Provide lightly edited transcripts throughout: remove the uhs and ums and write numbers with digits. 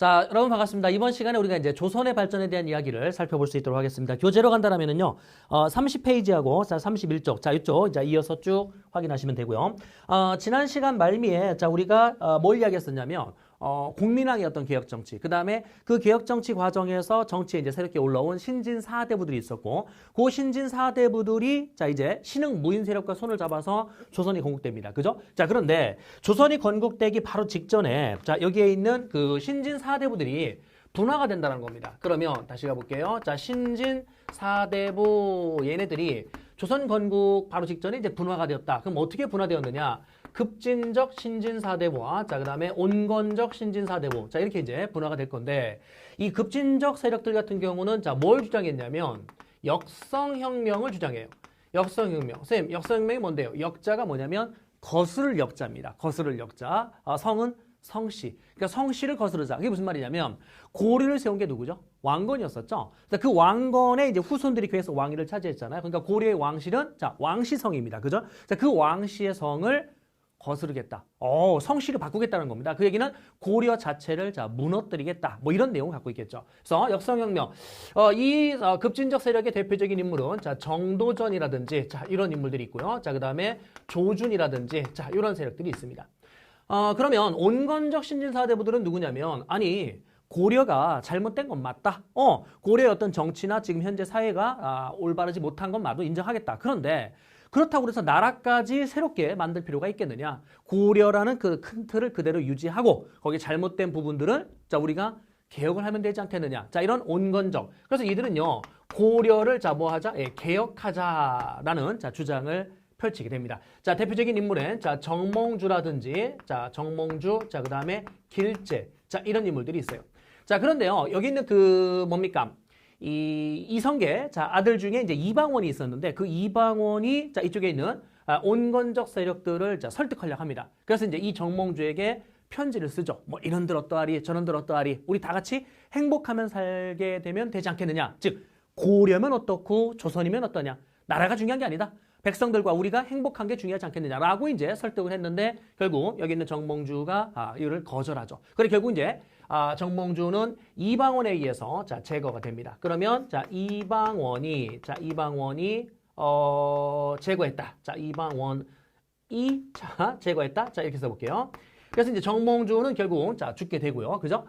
자, 여러분 반갑습니다. 이번 시간에 우리가 이제 조선의 발전에 대한 이야기를 살펴볼 수 있도록 하겠습니다. 교재로 간다라면은요, 30페이지하고 31쪽, 자, 이쪽, 자, 이어서 쭉 확인하시면 되고요. 지난 시간 말미에, 자, 우리가 뭘 이야기했었냐면, 국민왕의 어떤 개혁 정치, 그 다음에 그 개혁 정치 과정에서 정치에 이제 새롭게 올라온 신진 사대부들이 있었고, 그 신진 사대부들이 자 이제 신흥 무인 세력과 손을 잡아서 조선이 건국됩니다. 그죠? 자, 그런데 조선이 건국되기 바로 직전에 자 여기에 있는 그 신진 사대부들이 분화가 된다는 겁니다. 그러면 다시 가볼게요. 자, 신진 사대부 얘네들이 조선 건국 바로 직전에 이제 분화가 되었다. 그럼 어떻게 분화되었느냐? 급진적 신진사대부와 자 그다음에 온건적 신진사대부 자 이렇게 이제 분화가 될 건데 이 급진적 세력들 같은 경우는 자 뭘 주장했냐면 역성혁명을 주장해요. 역성혁명. 선생님 역성혁명이 뭔데요? 역자가 뭐냐면 거스를 역자입니다. 거스를 역자. 성은 성씨. 그러니까 성씨를 거스르자. 그게 무슨 말이냐면 고려를 세운 게 누구죠? 왕건이었었죠. 그 왕건의 이제 후손들이 계속 왕위를 차지했잖아요. 그러니까 고려의 왕실은 자 왕시성입니다. 그죠? 자, 그 왕씨의 성을 거스르겠다. 성씨를 바꾸겠다는 겁니다. 그 얘기는 고려 자체를 자 무너뜨리겠다. 뭐 이런 내용을 갖고 있겠죠. 그래서 역성혁명. 이 급진적 세력의 대표적인 인물은 자 정도전이라든지 자 이런 인물들이 있고요. 자 그다음에 조준이라든지 자 이런 세력들이 있습니다. 그러면 온건적 신진사대부들은 누구냐면 아니 고려가 잘못된 건 맞다. 고려의 어떤 정치나 지금 현재 사회가 올바르지 못한 건 나도 인정하겠다. 그런데 그렇다고 해서 나라까지 새롭게 만들 필요가 있겠느냐. 고려라는 그 큰 틀을 그대로 유지하고 거기에 잘못된 부분들을 자 우리가 개혁을 하면 되지 않겠느냐. 자 이런 온건적. 그래서 이들은요. 고려를 자 뭐 하자? 개혁하자라는 자 주장을 펼치게 됩니다. 자 대표적인 인물은 자 정몽주라든지 자 정몽주 자 그다음에 길재 자 이런 인물들이 있어요. 자 그런데요. 여기 있는 그 뭡니까? 이성계 자 아들 중에 이제 이방원이 있었는데 그 이방원이 자 이쪽에 있는 온건적 세력들을 자 설득하려고 합니다. 그래서 이제 이 정몽주에게 편지를 쓰죠. 뭐 이런들 어떠하리 저런들 어떠하리 우리 다 같이 행복하면 살게 되면 되지 않겠느냐. 즉 고려면 어떻고 조선이면 어떠냐. 나라가 중요한 게 아니다. 백성들과 우리가 행복한 게 중요하지 않겠느냐라고 이제 설득을 했는데 결국 여기 있는 정몽주가 이를 거절하죠. 그래 결국 이제 정몽주는 이방원에 의해서 자 제거가 됩니다. 그러면 자 이방원이 제거했다. 자 이방원이 자 제거했다. 자 이렇게 써볼게요. 그래서 이제 정몽주는 결국 자 죽게 되고요. 그죠?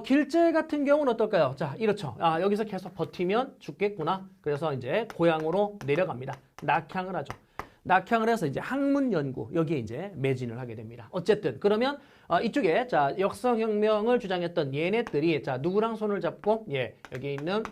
길재 같은 경우는 어떨까요? 자, 이렇죠. 여기서 계속 버티면 죽겠구나. 그래서 이제 고향으로 내려갑니다. 낙향을 하죠. 낙향을 해서 이제 학문 연구 여기에 이제 매진을 하게 됩니다. 어쨌든 그러면 이쪽에 자 역성혁명을 주장했던 얘네들이 자 누구랑 손을 잡고 여기 있는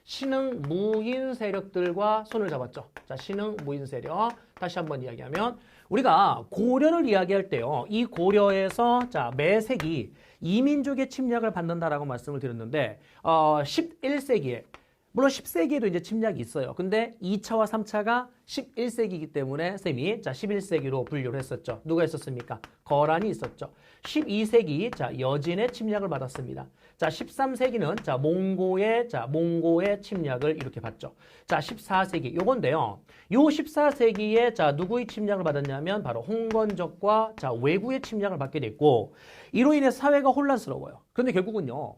신흥 무인 세력들과 손을 잡았죠. 자 신흥 무인 세력 다시 한번 이야기하면 우리가 고려를 이야기할 때요. 이 고려에서 자 매색이 이민족의 침략을 받는다라고 말씀을 드렸는데 11세기에 물론 10세기에도 이제 침략이 있어요. 근데 2차와 3차가 11세기이기 때문에 쌤이 자 11세기로 분류를 했었죠. 누가 있었습니까? 거란이 있었죠. 12세기 자 여진의 침략을 받았습니다. 자 13세기는 자 몽고의 침략을 이렇게 받죠. 자 14세기 요건데요. 요 14세기에 자 누구의 침략을 받았냐면 바로 홍건적과 자 외구의 침략을 받게 됐고 이로 인해 사회가 혼란스러워요. 그런데 결국은요.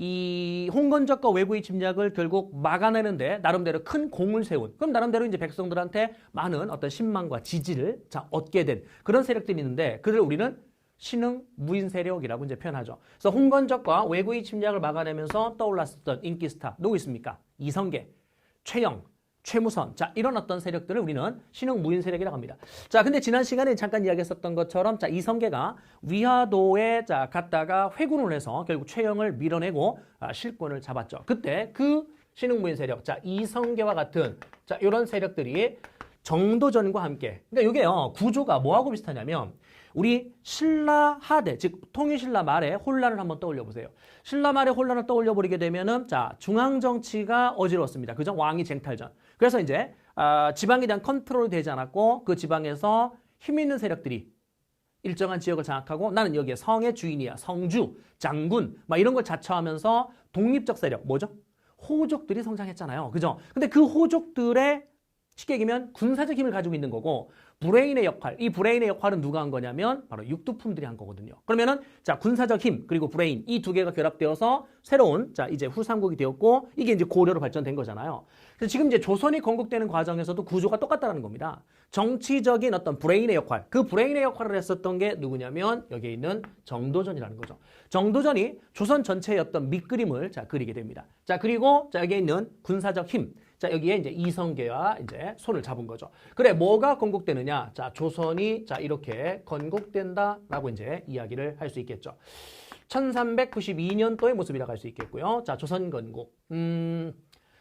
이 홍건적과 외구의 침략을 결국 막아내는데 나름대로 큰 공을 세운 그럼 나름대로 이제 백성들한테 많은 어떤 신망과 지지를 자 얻게 된 그런 세력들이 있는데 그를 우리는 신흥 무인 세력이라고 이제 표현하죠. 그래서 홍건적과 외구의 침략을 막아내면서 떠올랐었던 인기 스타 누구 있습니까? 이성계, 최영, 최무선 자 이런 어떤 세력들을 우리는 신흥 무인 세력이라고 합니다. 자 근데 지난 시간에 잠깐 이야기했었던 것처럼 자 이성계가 위화도에 자 갔다가 회군을 해서 결국 최영을 밀어내고 실권을 잡았죠. 그때 그 신흥 무인 세력 자 이성계와 같은 자 이런 세력들이 정도전과 함께 그러니까 이게요 구조가 뭐하고 비슷하냐면 우리 신라 하대 즉 통일신라 말의 혼란을 한번 떠올려 보세요. 신라 말의 혼란을 떠올려 버리게 되면은 자 중앙 정치가 어지러웠습니다. 그죠? 왕위 쟁탈전. 그래서 이제 지방에 대한 컨트롤이 되지 않았고 그 지방에서 힘 있는 세력들이 일정한 지역을 장악하고 나는 여기에 성의 주인이야. 성주, 장군 막 이런 걸 자처하면서 독립적 세력 뭐죠? 호족들이 성장했잖아요. 그죠? 근데 그 호족들의 쉽게 얘기하면 군사적 힘을 가지고 있는 거고 브레인의 역할, 이 브레인의 역할은 누가 한 거냐면 바로 육두품들이 한 거거든요. 그러면은 자 군사적 힘 그리고 브레인 이 두 개가 결합되어서 새로운 자 이제 후삼국이 되었고 이게 이제 고려로 발전된 거잖아요. 그래서 지금 이제 조선이 건국되는 과정에서도 구조가 똑같다는 겁니다. 정치적인 어떤 브레인의 역할, 그 브레인의 역할을 했었던 게 누구냐면 여기에 있는 정도전이라는 거죠. 정도전이 조선 전체의 어떤 밑그림을 자 그리게 됩니다. 자 그리고 자 여기에 있는 군사적 힘. 자, 여기에 이제 이성계와 이제 손을 잡은 거죠. 그래, 뭐가 건국되느냐? 자, 조선이 자, 이렇게 건국된다라고 이제 이야기를 할 수 있겠죠. 1392년도의 모습이라고 할 수 있겠고요. 자, 조선 건국.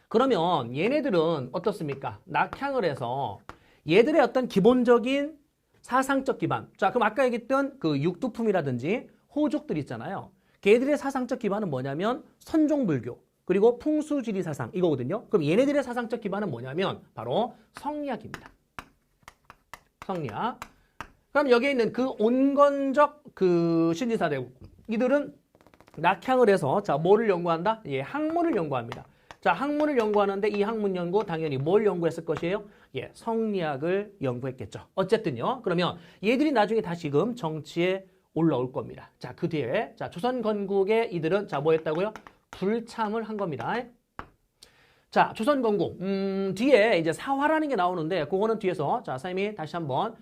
그러면 얘네들은 어떻습니까? 낙향을 해서 얘들의 어떤 기본적인 사상적 기반. 자, 그럼 아까 얘기했던 그 육두품이라든지 호족들 있잖아요. 걔들의 사상적 기반은 뭐냐면 선종불교. 그리고 풍수지리 사상 이거거든요. 그럼 얘네들의 사상적 기반은 뭐냐면 바로 성리학입니다. 성리학. 그럼 여기에 있는 그 온건적 그 신지사대국 이들은 낙향을 해서 자 뭐를 연구한다? 예, 학문을 연구합니다. 자 학문을 연구하는데 이 학문 연구 당연히 뭘 연구했을 것이에요? 예, 성리학을 연구했겠죠. 어쨌든요. 그러면 얘들이 나중에 다시금 정치에 올라올 겁니다. 자 그 뒤에 자 조선 건국에 이들은 자 뭐 했다고요? 불참을 한 겁니다. 자, 조선 건국. 뒤에 이제 사화라는 게 나오는데 그거는 뒤에서 자, 선생님이 다시 한번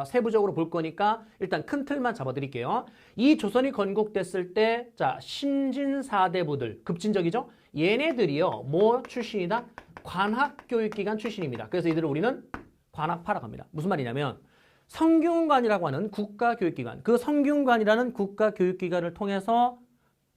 세부적으로 볼 거니까 일단 큰 틀만 잡아 드릴게요. 이 조선이 건국됐을 때 자, 신진사대부들 급진적이죠? 얘네들이요. 뭐 출신이다? 관학교육기관 출신입니다. 그래서 이들을 우리는 관학파라고 합니다. 무슨 말이냐면 성균관이라고 하는 국가교육기관. 그 성균관이라는 국가교육기관을 통해서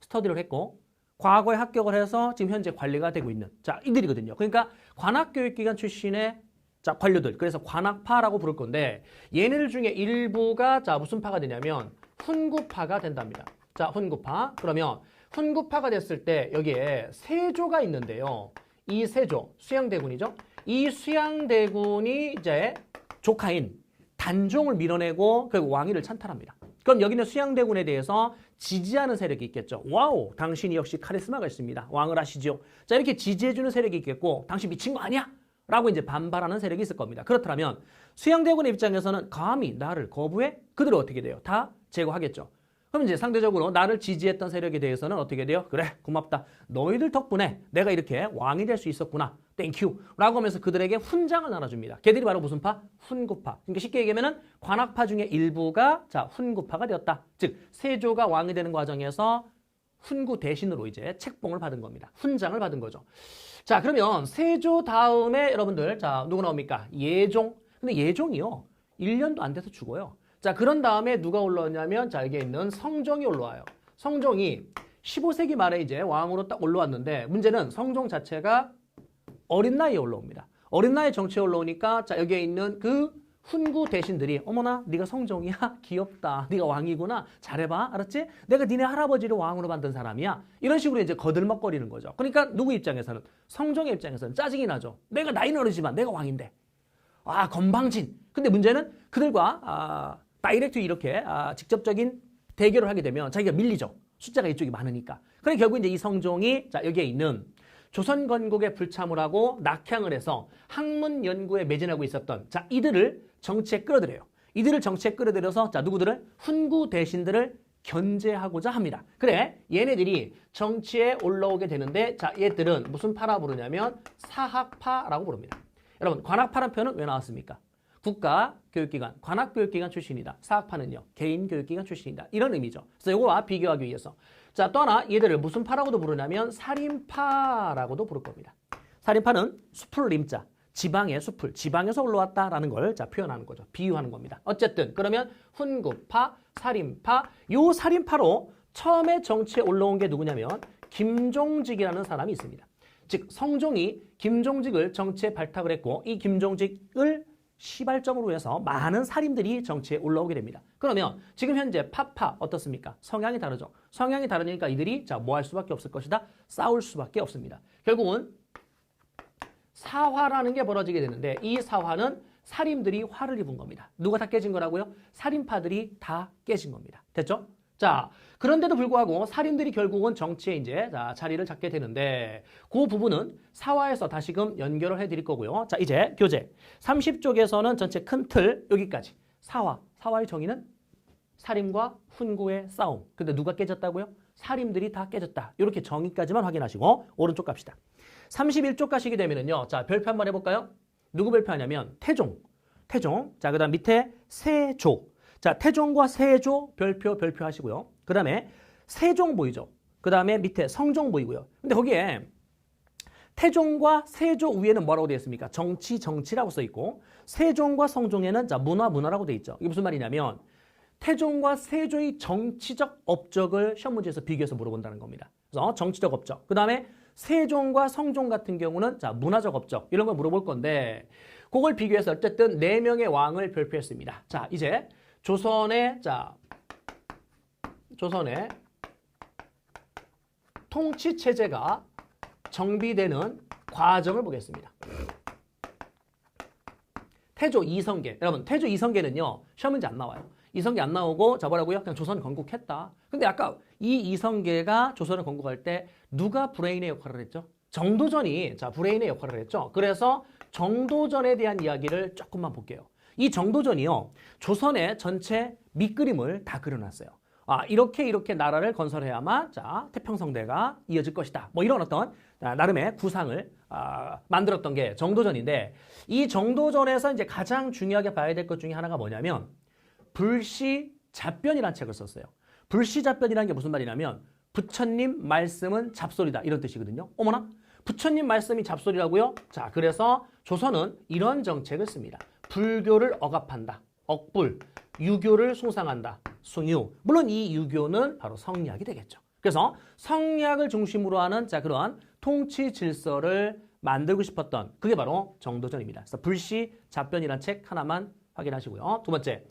스터디를 했고 과거에 합격을 해서 지금 현재 관리가 되고 있는 자 이들이거든요. 그러니까 관학교육기관 출신의 자 관료들 그래서 관학파라고 부를 건데 얘네들 중에 일부가 자 무슨 파가 되냐면 훈구파가 된답니다. 자 훈구파 그러면 훈구파가 됐을 때 여기에 세조가 있는데요. 이 세조 수양대군이죠. 이 수양대군이 이제 조카인 단종을 밀어내고 결국 왕위를 찬탈합니다. 그럼 여기는 수양대군에 대해서 지지하는 세력이 있겠죠. 와우, 당신이 역시 카리스마가 있습니다. 왕을 하시죠. 자, 이렇게 지지해주는 세력이 있겠고, 당신 미친 거 아니야? 라고 이제 반발하는 세력이 있을 겁니다. 그렇다면 수양대군의 입장에서는 감히 나를 거부해? 그들은 어떻게 돼요? 다 제거하겠죠. 그럼 이제 상대적으로 나를 지지했던 세력에 대해서는 어떻게 돼요? 그래, 고맙다. 너희들 덕분에 내가 이렇게 왕이 될 수 있었구나. 땡큐. 라고 하면서 그들에게 훈장을 나눠줍니다. 걔들이 바로 무슨 파? 훈구파. 그러니까 쉽게 얘기하면 관학파 중에 일부가 자 훈구파가 되었다. 즉 세조가 왕이 되는 과정에서 훈구 대신으로 이제 책봉을 받은 겁니다. 훈장을 받은 거죠. 자 그러면 세조 다음에 여러분들 자 누구 나옵니까? 예종. 근데 예종이요. 1년도 안 돼서 죽어요. 자 그런 다음에 누가 올라왔냐면 자 여기에 있는 성종이 올라와요. 성종이 15세기 말에 이제 왕으로 딱 올라왔는데 문제는 성종 자체가 어린 나이에 올라옵니다. 어린 나이에 정치에 올라오니까 자 여기에 있는 그 훈구 대신들이 어머나 네가 성종이야? 귀엽다. 네가 왕이구나. 잘해봐. 알았지? 내가 니네 할아버지를 왕으로 만든 사람이야. 이런 식으로 이제 거들먹거리는 거죠. 그러니까 누구 입장에서는 성종의 입장에서는 짜증이 나죠. 내가 나이는 어리지만 내가 왕인데. 아 건방진. 근데 문제는 그들과 다이렉트 이렇게 직접적인 대결을 하게 되면 자기가 밀리죠. 숫자가 이쪽이 많으니까. 그래 결국 이제 이 성종이 자 여기에 있는 조선 건국에 불참을 하고 낙향을 해서 학문 연구에 매진하고 있었던 자 이들을 정치에 끌어들여요. 이들을 정치에 끌어들여서 자 누구들을 훈구 대신들을 견제하고자 합니다. 그래 얘네들이 정치에 올라오게 되는데 자 얘들은 무슨 파라 부르냐면 사학파라고 부릅니다. 여러분 관학파라는 표현은 왜 나왔습니까? 국가교육기관, 관학교육기관 출신이다. 사학파는요 개인교육기관 출신이다. 이런 의미죠. 그래서 이거와 비교하기 위해서 자, 또 하나 얘들을 무슨 파라고도 부르냐면 살인파라고도 부를 겁니다. 살인파는 숲을 림자, 지방의 숲을, 지방에서 올라왔다라는 걸 자, 표현하는 거죠. 비유하는 겁니다. 어쨌든 그러면 훈구파, 살인파, 요 살인파로 처음에 정치에 올라온 게 누구냐면 김종직이라는 사람이 있습니다. 즉 성종이 김종직을 정치에 발탁을 했고 이 김종직을 시발점으로 해서 많은 살인들이 정치에 올라오게 됩니다. 그러면 지금 현재 파파 어떻습니까? 성향이 다르죠. 성향이 다르니까 이들이 자 뭐 할 수밖에 없을 것이다. 싸울 수밖에 없습니다. 결국은 사화라는 게 벌어지게 되는데 이 사화는 살인들이 화를 입은 겁니다. 누가 다 깨진 거라고요? 살인파들이 다 깨진 겁니다. 됐죠? 자, 그런데도 불구하고 살인들이 결국은 정치에 이제 자리를 잡게 되는데 그 부분은 사화에서 다시금 연결을 해드릴 거고요. 자, 이제 교재 30쪽에서는 전체 큰 틀 여기까지 사화의 정의는 살인과 훈구의 싸움. 근데 누가 깨졌다고요? 살인들이 다 깨졌다. 이렇게 정의까지만 확인하시고 오른쪽 갑시다. 31쪽 가시게 되면은요. 자, 별표 한번 해볼까요? 누구 별표하냐면 태종. 자, 그 다음 밑에 세조. 자, 태종과 세조 별표 하시고요. 그 다음에 세종 보이죠? 그 다음에 밑에 성종 보이고요. 근데 거기에 태종과 세조 위에는 뭐라고 되어 있습니까? 정치라고 써 있고 세종과 성종에는 자, 문화라고 되어 있죠. 이게 무슨 말이냐면 태종과 세조의 정치적 업적을 시험 문제에서 비교해서 물어본다는 겁니다. 그래서 정치적 업적. 그 다음에 세종과 성종 같은 경우는 자, 문화적 업적 이런 걸 물어볼 건데 그걸 비교해서 어쨌든 4명의 왕을 별표했습니다. 자, 이제 조선의 통치 체제가 정비되는 과정을 보겠습니다. 태조 이성계. 여러분, 태조 이성계는요. 시험 문제 안 나와요. 이성계 안 나오고 자 뭐라고요? 그냥 조선 건국했다. 근데 아까 이 이성계가 조선을 건국할 때 누가 브레인의 역할을 했죠? 정도전이 자 브레인의 역할을 했죠. 그래서 정도전에 대한 이야기를 조금만 볼게요. 이 정도전이요. 조선의 전체 밑그림을 다 그려놨어요. 이렇게 나라를 건설해야만 자 태평성대가 이어질 것이다. 뭐 이런 어떤 나름의 구상을 만들었던 게 정도전인데 이 정도전에서 이제 가장 중요하게 봐야 될 것 중에 하나가 뭐냐면 불시잡변이라는 책을 썼어요. 불시잡변이라는 게 무슨 말이냐면 부처님 말씀은 잡소리다 이런 뜻이거든요. 어머나 부처님 말씀이 잡소리라고요? 자 그래서 조선은 이런 정책을 씁니다. 불교를 억압한다. 억불. 유교를 숭상한다. 숭유. 물론 이 유교는 바로 성리학이 되겠죠. 그래서 성리학을 중심으로 하는 자 그러한 통치 질서를 만들고 싶었던 그게 바로 정도전입니다. 그래서 불시잡변이라는 책 하나만 확인하시고요. 두 번째.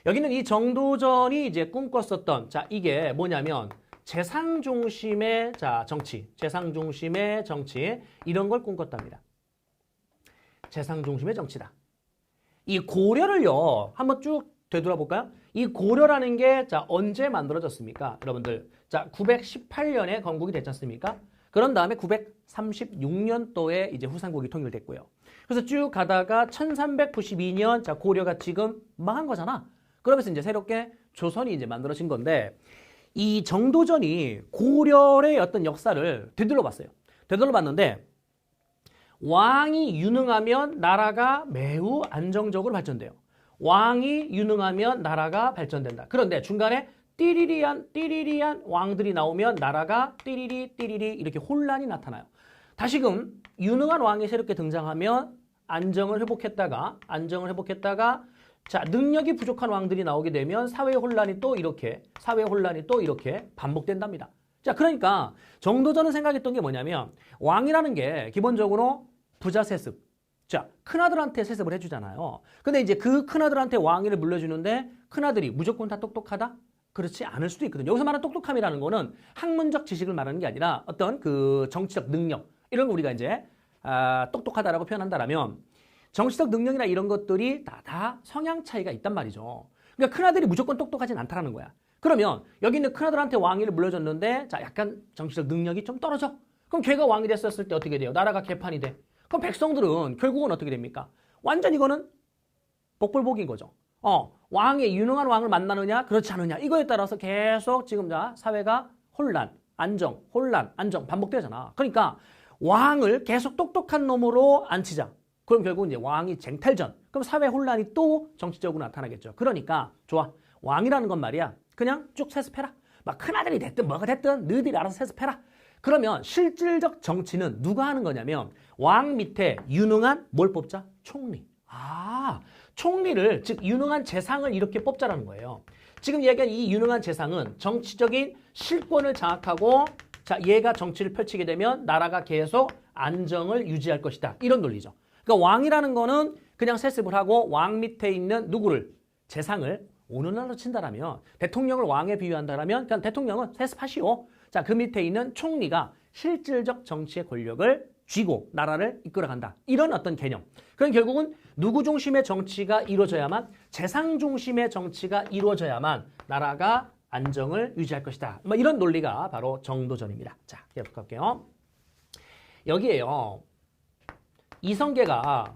여기는 이 정도전이 이제 꿈꿨었던 자 이게 뭐냐면 재상 중심의 자 정치, 재상 중심의 정치 이런 걸 꿈꿨답니다. 재상 중심의 정치다. 이 고려를요 한번 쭉 되돌아볼까요? 이 고려라는 게 자 언제 만들어졌습니까, 여러분들? 자 918년에 건국이 됐지 않습니까? 그런 다음에 936년도에 이제 후삼국이 통일됐고요. 그래서 쭉 가다가 1392년 자 고려가 지금 망한 거잖아. 그러면서 이제 새롭게 조선이 이제 만들어진 건데 이 정도전이 고려의 어떤 역사를 되돌려봤어요. 되돌려봤는데 왕이 유능하면 나라가 매우 안정적으로 발전돼요. 왕이 유능하면 나라가 발전된다. 그런데 중간에 띠리리한 왕들이 나오면 나라가 띠리리 이렇게 혼란이 나타나요. 다시금 유능한 왕이 새롭게 등장하면 안정을 회복했다가 자 능력이 부족한 왕들이 나오게 되면 사회 혼란이 또 이렇게 반복된답니다. 자 그러니까 정도전은 생각했던 게 뭐냐면 왕이라는 게 기본적으로 부자 세습. 자 큰아들한테 세습을 해주잖아요. 근데 이제 그 큰아들한테 왕위를 물려주는데 큰아들이 무조건 다 똑똑하다? 그렇지 않을 수도 있거든요. 여기서 말하는 똑똑함이라는 거는 학문적 지식을 말하는 게 아니라 어떤 그 정치적 능력 이런 거 우리가 이제 똑똑하다라고 표현한다라면 정치적 능력이나 이런 것들이 다 성향 차이가 있단 말이죠. 그러니까 큰아들이 무조건 똑똑하진 않다라는 거야. 그러면 여기 있는 큰아들한테 왕위를 물려줬는데 자 약간 정치적 능력이 좀 떨어져. 그럼 걔가 왕이 됐었을 때 어떻게 돼요? 나라가 개판이 돼. 그럼 백성들은 결국은 어떻게 됩니까? 완전 이거는 복불복인 거죠. 왕의 유능한 왕을 만나느냐 그렇지 않느냐 이거에 따라서 계속 지금 사회가 혼란, 안정 반복되잖아. 그러니까 왕을 계속 똑똑한 놈으로 앉히자. 그럼 결국은 이제 왕이 쟁탈전. 그럼 사회 혼란이 또 정치적으로 나타나겠죠. 그러니까 좋아. 왕이라는 건 말이야. 그냥 쭉 세습해라. 막 큰아들이 됐든 뭐가 됐든 너희들이 알아서 세습해라. 그러면 실질적 정치는 누가 하는 거냐면 왕 밑에 유능한 뭘 뽑자? 총리. 총리를 즉 유능한 재상을 이렇게 뽑자라는 거예요. 지금 얘기한 이 유능한 재상은 정치적인 실권을 장악하고 자 얘가 정치를 펼치게 되면 나라가 계속 안정을 유지할 것이다. 이런 논리죠. 그러니까 왕이라는 거는 그냥 세습을 하고 왕 밑에 있는 누구를 재상을 오늘날로 친다라면 대통령을 왕에 비유한다라면 그냥 대통령은 세습하시오. 자, 그 밑에 있는 총리가 실질적 정치의 권력을 쥐고 나라를 이끌어간다. 이런 어떤 개념. 그럼 결국은 누구 중심의 정치가 이루어져야만 재상 중심의 정치가 이루어져야만 나라가 안정을 유지할 것이다. 뭐 이런 논리가 바로 정도전입니다. 자, 계속 갈게요. 여기에요. 이성계가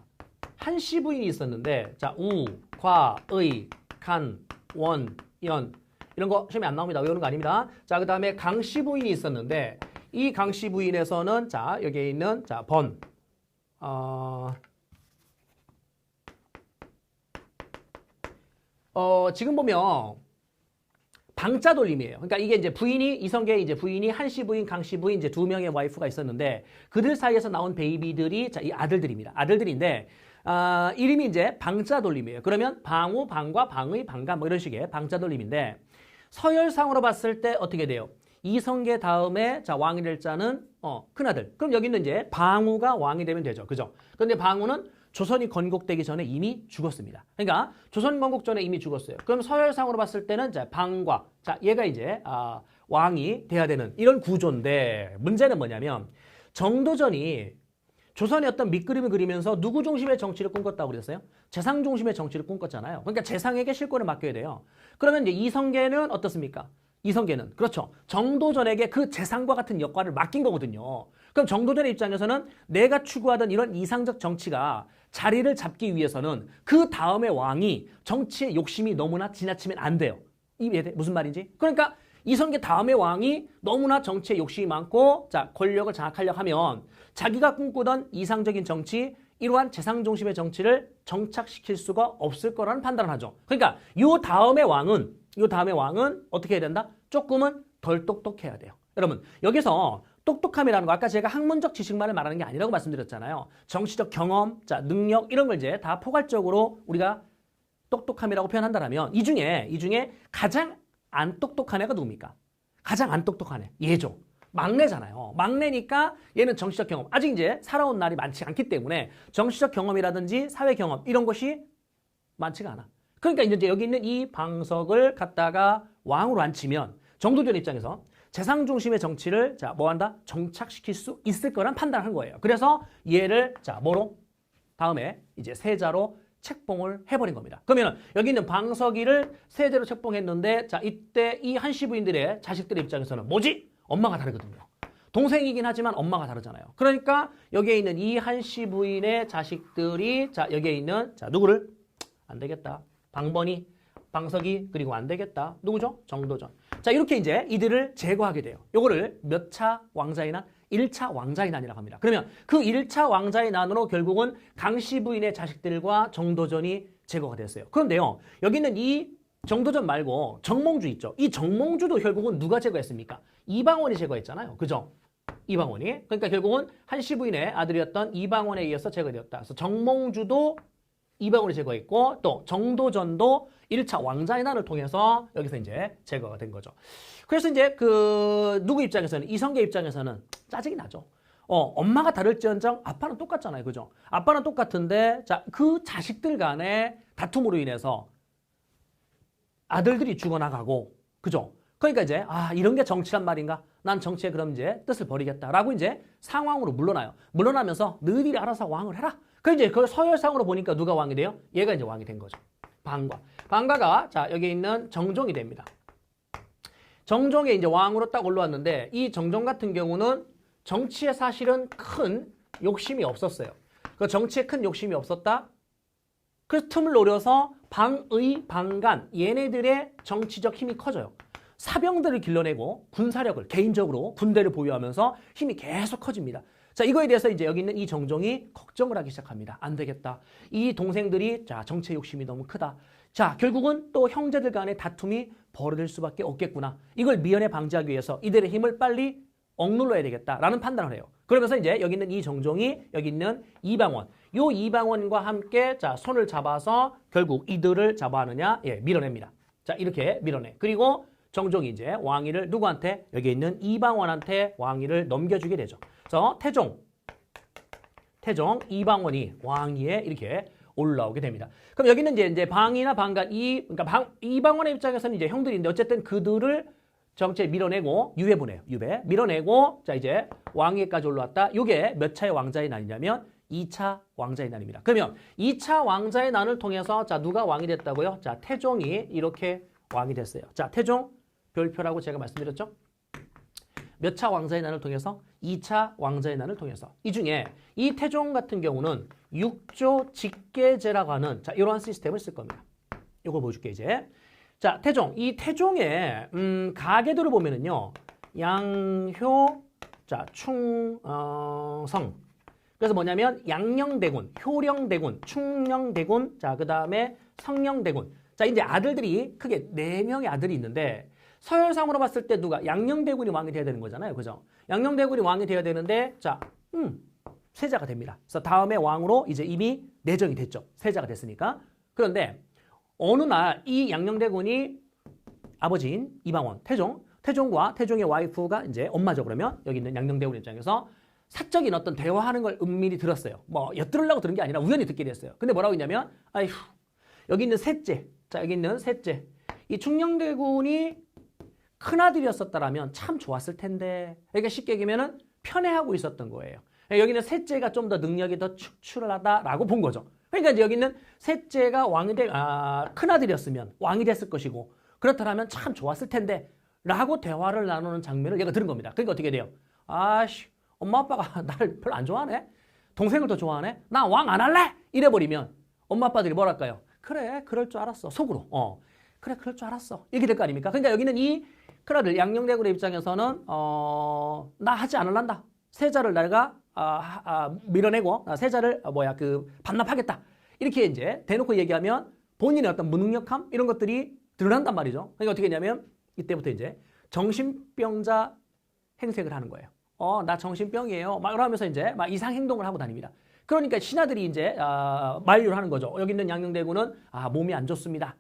한씨 부인이 있었는데, 자, 우, 과, 의, 간, 원, 연 이런 거 시험에 안 나옵니다. 외우는 거 아닙니다. 자, 그 다음에 강씨 부인이 있었는데, 이 강씨 부인에서는 자, 여기에 있는 자, 번, 지금 보면 방자 돌림이에요. 그러니까 이게 이제 부인이 이성계 이제 부인이 한씨 부인, 강씨 부인 이제 두 명의 와이프가 있었는데 그들 사이에서 나온 베이비들이 자, 이 아들들입니다. 아들들인데 이름이 이제 방자 돌림이에요. 그러면 방우, 방과, 방의, 방가 뭐 이런 식의 방자 돌림인데 서열상으로 봤을 때 어떻게 돼요? 이성계 다음에 자, 왕이 될 자는 큰아들. 그럼 여기는 이제 방우가 왕이 되면 되죠. 그죠? 그런데 방우는 조선이 건국되기 전에 이미 죽었습니다. 그러니까 조선 건국 전에 이미 죽었어요. 그럼 서열상으로 봤을 때는 자, 방과 자, 얘가 이제 왕이 돼야 되는 이런 구조인데 문제는 뭐냐면 정도전이 조선의 어떤 밑그림을 그리면서 누구 중심의 정치를 꿈꿨다고 그랬어요? 재상 중심의 정치를 꿈꿨잖아요. 그러니까 재상에게 실권을 맡겨야 돼요. 그러면 이제 이성계는 어떻습니까? 이성계는 그렇죠. 정도전에게 그 재상과 같은 역할을 맡긴 거거든요. 그럼 정도전의 입장에서는 내가 추구하던 이런 이상적 정치가 자리를 잡기 위해서는 그 다음의 왕이 정치의 욕심이 너무나 지나치면 안 돼요. 이게 무슨 말인지? 그러니까 이성계 다음의 왕이 너무나 정치에 욕심이 많고 자, 권력을 장악하려고 하면 자기가 꿈꾸던 이상적인 정치, 이러한 재상 중심의 정치를 정착시킬 수가 없을 거라는 판단을 하죠. 그러니까 요 다음의 왕은 어떻게 해야 된다? 조금은 덜 똑똑해야 돼요. 여러분, 여기서 똑똑함이라는 거 아까 제가 학문적 지식만을 말하는 게 아니라고 말씀드렸잖아요. 정치적 경험, 자, 능력 이런 걸 이제 다 포괄적으로 우리가 똑똑함이라고 표현한다면 이 중에 가장 안 똑똑한 애가 누굽니까? 가장 안 똑똑한 애. 얘죠. 막내잖아요. 막내니까 얘는 정치적 경험. 아직 이제 살아온 날이 많지 않기 때문에 정치적 경험이라든지 사회 경험 이런 것이 많지가 않아. 그러니까 이제 여기 있는 이 방석을 갖다가 왕으로 앉히면 정도전 입장에서 재상 중심의 정치를 자, 뭐 한다? 정착시킬 수 있을 거란 판단을 한 거예요. 그래서 얘를 자, 뭐로? 다음에 이제 세자로 책봉을 해버린 겁니다. 그러면 여기 있는 방석이를 세자로 책봉했는데 자, 이때 이 한씨 부인들의 자식들의 입장에서는 뭐지? 엄마가 다르거든요. 동생이긴 하지만 엄마가 다르잖아요. 그러니까 여기에 있는 이 한씨 부인의 자식들이 자, 여기에 있는 자, 누구를? 안 되겠다. 방번이, 방석이, 그리고 안 되겠다. 누구죠? 정도전. 자, 이렇게 이제 이들을 제거하게 돼요. 요거를 몇 차 왕자의 난? 1차 왕자의 난이라고 합니다. 그러면 그 1차 왕자의 난으로 결국은 강씨 부인의 자식들과 정도전이 제거가 됐어요. 그런데요, 여기 있는 이 정도전 말고 정몽주 있죠. 이 정몽주도 결국은 누가 제거했습니까? 이방원이 제거했잖아요. 그죠? 이방원이. 그러니까 결국은 한씨 부인의 아들이었던 이방원에 의해서 제거되었다. 그래서 정몽주도 이방원이 제거했고 또 정도전도 1차 왕자의 난을 통해서 여기서 이제 제거가 된 거죠. 그래서 이제 그 누구 입장에서는 이성계 입장에서는 짜증이 나죠. 엄마가 다를지언정 아빠는 똑같잖아요. 그죠? 아빠는 똑같은데 자, 그 자식들 간의 다툼으로 인해서 아들들이 죽어나가고 그죠? 그러니까 이제 이런 게 정치란 말인가? 난 정치에 그럼 이제 뜻을 버리겠다라고 이제 상황으로 물러나요. 물러나면서 너희들이 알아서 왕을 해라. 그 이제 그 서열상으로 보니까 누가 왕이 돼요? 얘가 이제 왕이 된 거죠. 방과. 방과가 자, 여기 있는 정종이 됩니다. 정종이 이제 왕으로 딱 올라왔는데 이 정종 같은 경우는 정치에 사실은 큰 욕심이 없었어요. 그 정치에 큰 욕심이 없었다. 그래서 틈을 노려서 방의, 방간 얘네들의 정치적 힘이 커져요. 사병들을 길러내고 군사력을 개인적으로 군대를 보유하면서 힘이 계속 커집니다. 자, 이거에 대해서 이제 여기 있는 이 정종이 걱정을 하기 시작합니다. 안 되겠다. 이 동생들이 자, 정치 욕심이 너무 크다. 자, 결국은 또 형제들 간의 다툼이 벌어질 수밖에 없겠구나. 이걸 미연에 방지하기 위해서 이들의 힘을 빨리 억눌러야 되겠다라는 판단을 해요. 그러면서 이제 여기 있는 이 정종이 여기 있는 이방원, 요 이방원과 함께 자, 손을 잡아서 결국 이들을 잡아하느냐? 예, 밀어냅니다. 자, 이렇게 밀어내. 그리고 정종이 이제 왕위를 누구한테? 여기 있는 이방원한테 왕위를 넘겨주게 되죠. 그래서 태종 이방원이 왕위에 이렇게 올라오게 됩니다. 그럼 여기는 이제 방이나 방간 그러니까 이방원의 입장에서는 이제 형들인데 어쨌든 그들을 정치에 밀어내고 유배 보내요. 유배 밀어내고 자, 이제 왕위에까지 올라왔다. 이게 몇 차의 왕자의 난이냐면 2차 왕자의 난입니다. 그러면 2차 왕자의 난을 통해서 자, 누가 왕이 됐다고요? 자, 태종이 이렇게 왕이 됐어요. 자, 태종 별표라고 제가 말씀드렸죠. 몇 차 왕자의 난을 통해서? 2차 왕자의 난을 통해서. 이 중에 이 태종 같은 경우는 6조 직계제라고 하는 자 이러한 시스템을 쓸 겁니다. 이걸 보여줄게 이제. 자 태종, 이 태종의 가계도를 보면은요. 양효, 자 충성. 그래서 뭐냐면 양녕대군, 효령대군, 충녕대군, 자 그 다음에 성녕대군. 자 이제 아들들이 크게 4명의 아들이 있는데 서열상으로 봤을 때 누가 양녕대군이 왕이 돼야 되는 거잖아요. 그죠? 양녕대군이 왕이 돼야 되는데 자, 세자가 됩니다. 그래서 다음에 왕으로 이제 이미 내정이 됐죠. 세자가 됐으니까. 그런데 어느 날 이 양녕대군이 아버지인 이방원, 태종과 태종의 와이프가 이제 엄마죠. 그러면 여기 있는 양녕대군 입장에서 사적인 어떤 대화하는 걸 은밀히 들었어요. 뭐 엿들으려고 들은 게 아니라 우연히 듣게 됐어요. 근데 뭐라고 했냐면 아휴 여기 있는 셋째, 자 여기 있는 셋째 이 충녕대군이 큰아들이었었다라면 참 좋았을 텐데 그러니까 쉽게 얘기하면 편애하고 있었던 거예요. 여기는 셋째가 좀 더 능력이 더 축출하다라고 본 거죠. 그러니까 이제 여기 있는 셋째가 큰아들이었으면 왕이 됐을 것이고 그렇다면 참 좋았을 텐데 라고 대화를 나누는 장면을 얘가 들은 겁니다. 그러니까 어떻게 돼요? 아씨 엄마 아빠가 나를 별로 안 좋아하네? 동생을 더 좋아하네? 나 왕 안 할래? 이래버리면 엄마 아빠들이 뭐랄까요? 그래 그럴 줄 알았어. 속으로 그래 그럴 줄 알았어. 이렇게 될 거 아닙니까? 그러니까 여기는 이 큰아들 양녕대군의 입장에서는 나 하지 않을란다. 세자를 내가 밀어내고 세자를 반납하겠다. 이렇게 이제 대놓고 얘기하면 본인의 어떤 무능력함 이런 것들이 드러난단 말이죠. 그러니까 어떻게 했냐면 이때부터 이제 정신병자 행색을 하는 거예요. 나 정신병이에요. 막 이러면서 이제 막 이상 행동을 하고 다닙니다. 그러니까 신하들이 이제 만류를 하는 거죠. 여기 있는 양녕대군은 몸이 안 좋습니다.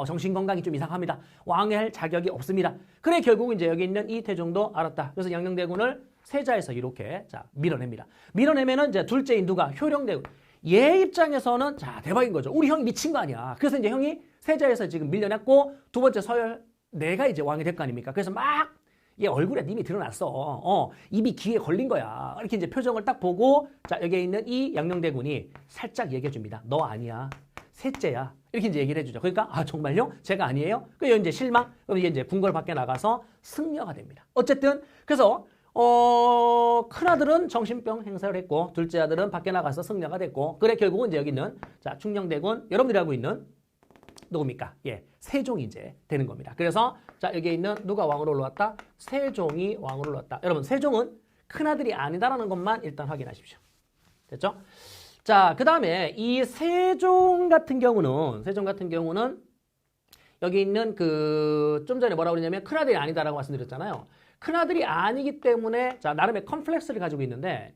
정신 건강이 좀 이상합니다. 왕할 자격이 없습니다. 그래 결국 이제 여기 있는 이 태종도 알았다. 그래서 양녕대군을 세자에서 이렇게 밀어냅니다. 밀어내면은 이제 둘째인 누가 효령대군. 얘 입장에서는 자 대박인 거죠. 우리 형이 미친 거 아니야. 그래서 이제 형이 세자에서 지금 밀려났고 두 번째 서열 내가 이제 왕이 될 거 아닙니까? 그래서 막 얘 얼굴에 님이 드러났어. 입이 귀에 걸린 거야. 이렇게 이제 표정을 딱 보고 자 여기에 있는 이 양녕대군이 살짝 얘기해 줍니다. 너 아니야. 셋째야. 이렇게 이제 얘기를 해주죠. 그러니까 정말요? 제가 아니에요? 그래서 이제 실망. 그럼 이게 이제 궁궐 밖에 나가서 승려가 됩니다. 어쨌든 그래서 큰아들은 정신병 행사를 했고 둘째 아들은 밖에 나가서 승려가 됐고 그래 결국은 이제 여기 있는 자 충녕대군 여러분들이 알고 있는 누굽니까? 예, 세종이 이제 되는 겁니다. 그래서 자 여기에 있는 누가 왕으로 올라왔다? 세종이 왕으로 올라왔다. 여러분 세종은 큰아들이 아니다라는 것만 일단 확인하십시오. 됐죠? 자, 그 다음에 이 세종 같은 경우는 여기 있는 좀 전에 뭐라고 그러냐면 큰아들이 아니다라고 말씀드렸잖아요. 큰아들이 아니기 때문에 자 나름의 컴플렉스를 가지고 있는데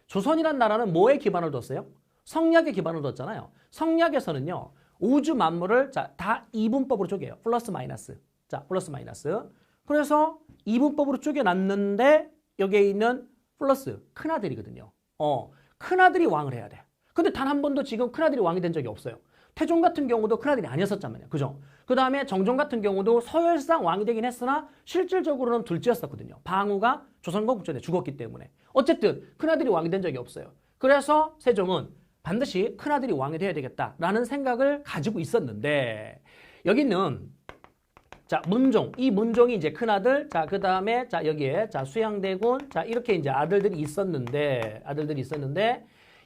조선이란 나라는 뭐에 기반을 뒀어요? 성리학에 기반을 뒀잖아요. 성리학에서는요. 우주 만물을 자, 다 이분법으로 쪼개요. 플러스 마이너스. 자, 플러스 마이너스. 그래서 이분법으로 쪼개놨는데 여기에 있는 플러스 큰아들이거든요. 큰아들이 왕을 해야 돼. 근데 단 한 번도 지금 큰아들이 왕이 된 적이 없어요. 태종 같은 경우도 큰아들이 아니었었잖아요. 그죠? 그 다음에 정종 같은 경우도 서열상 왕이 되긴 했으나 실질적으로는 둘째였었거든요. 방우가 조선건 국전에 죽었기 때문에. 어쨌든 큰아들이 왕이 된 적이 없어요. 그래서 세종은 반드시 큰아들이 왕이 돼야 되겠다라는 생각을 가지고 있었는데 여기는 자 문종, 이 문종이 이제 큰아들, 자 그 다음에 자 여기에 자 수양대군, 자 이렇게 이제 아들들이 있었는데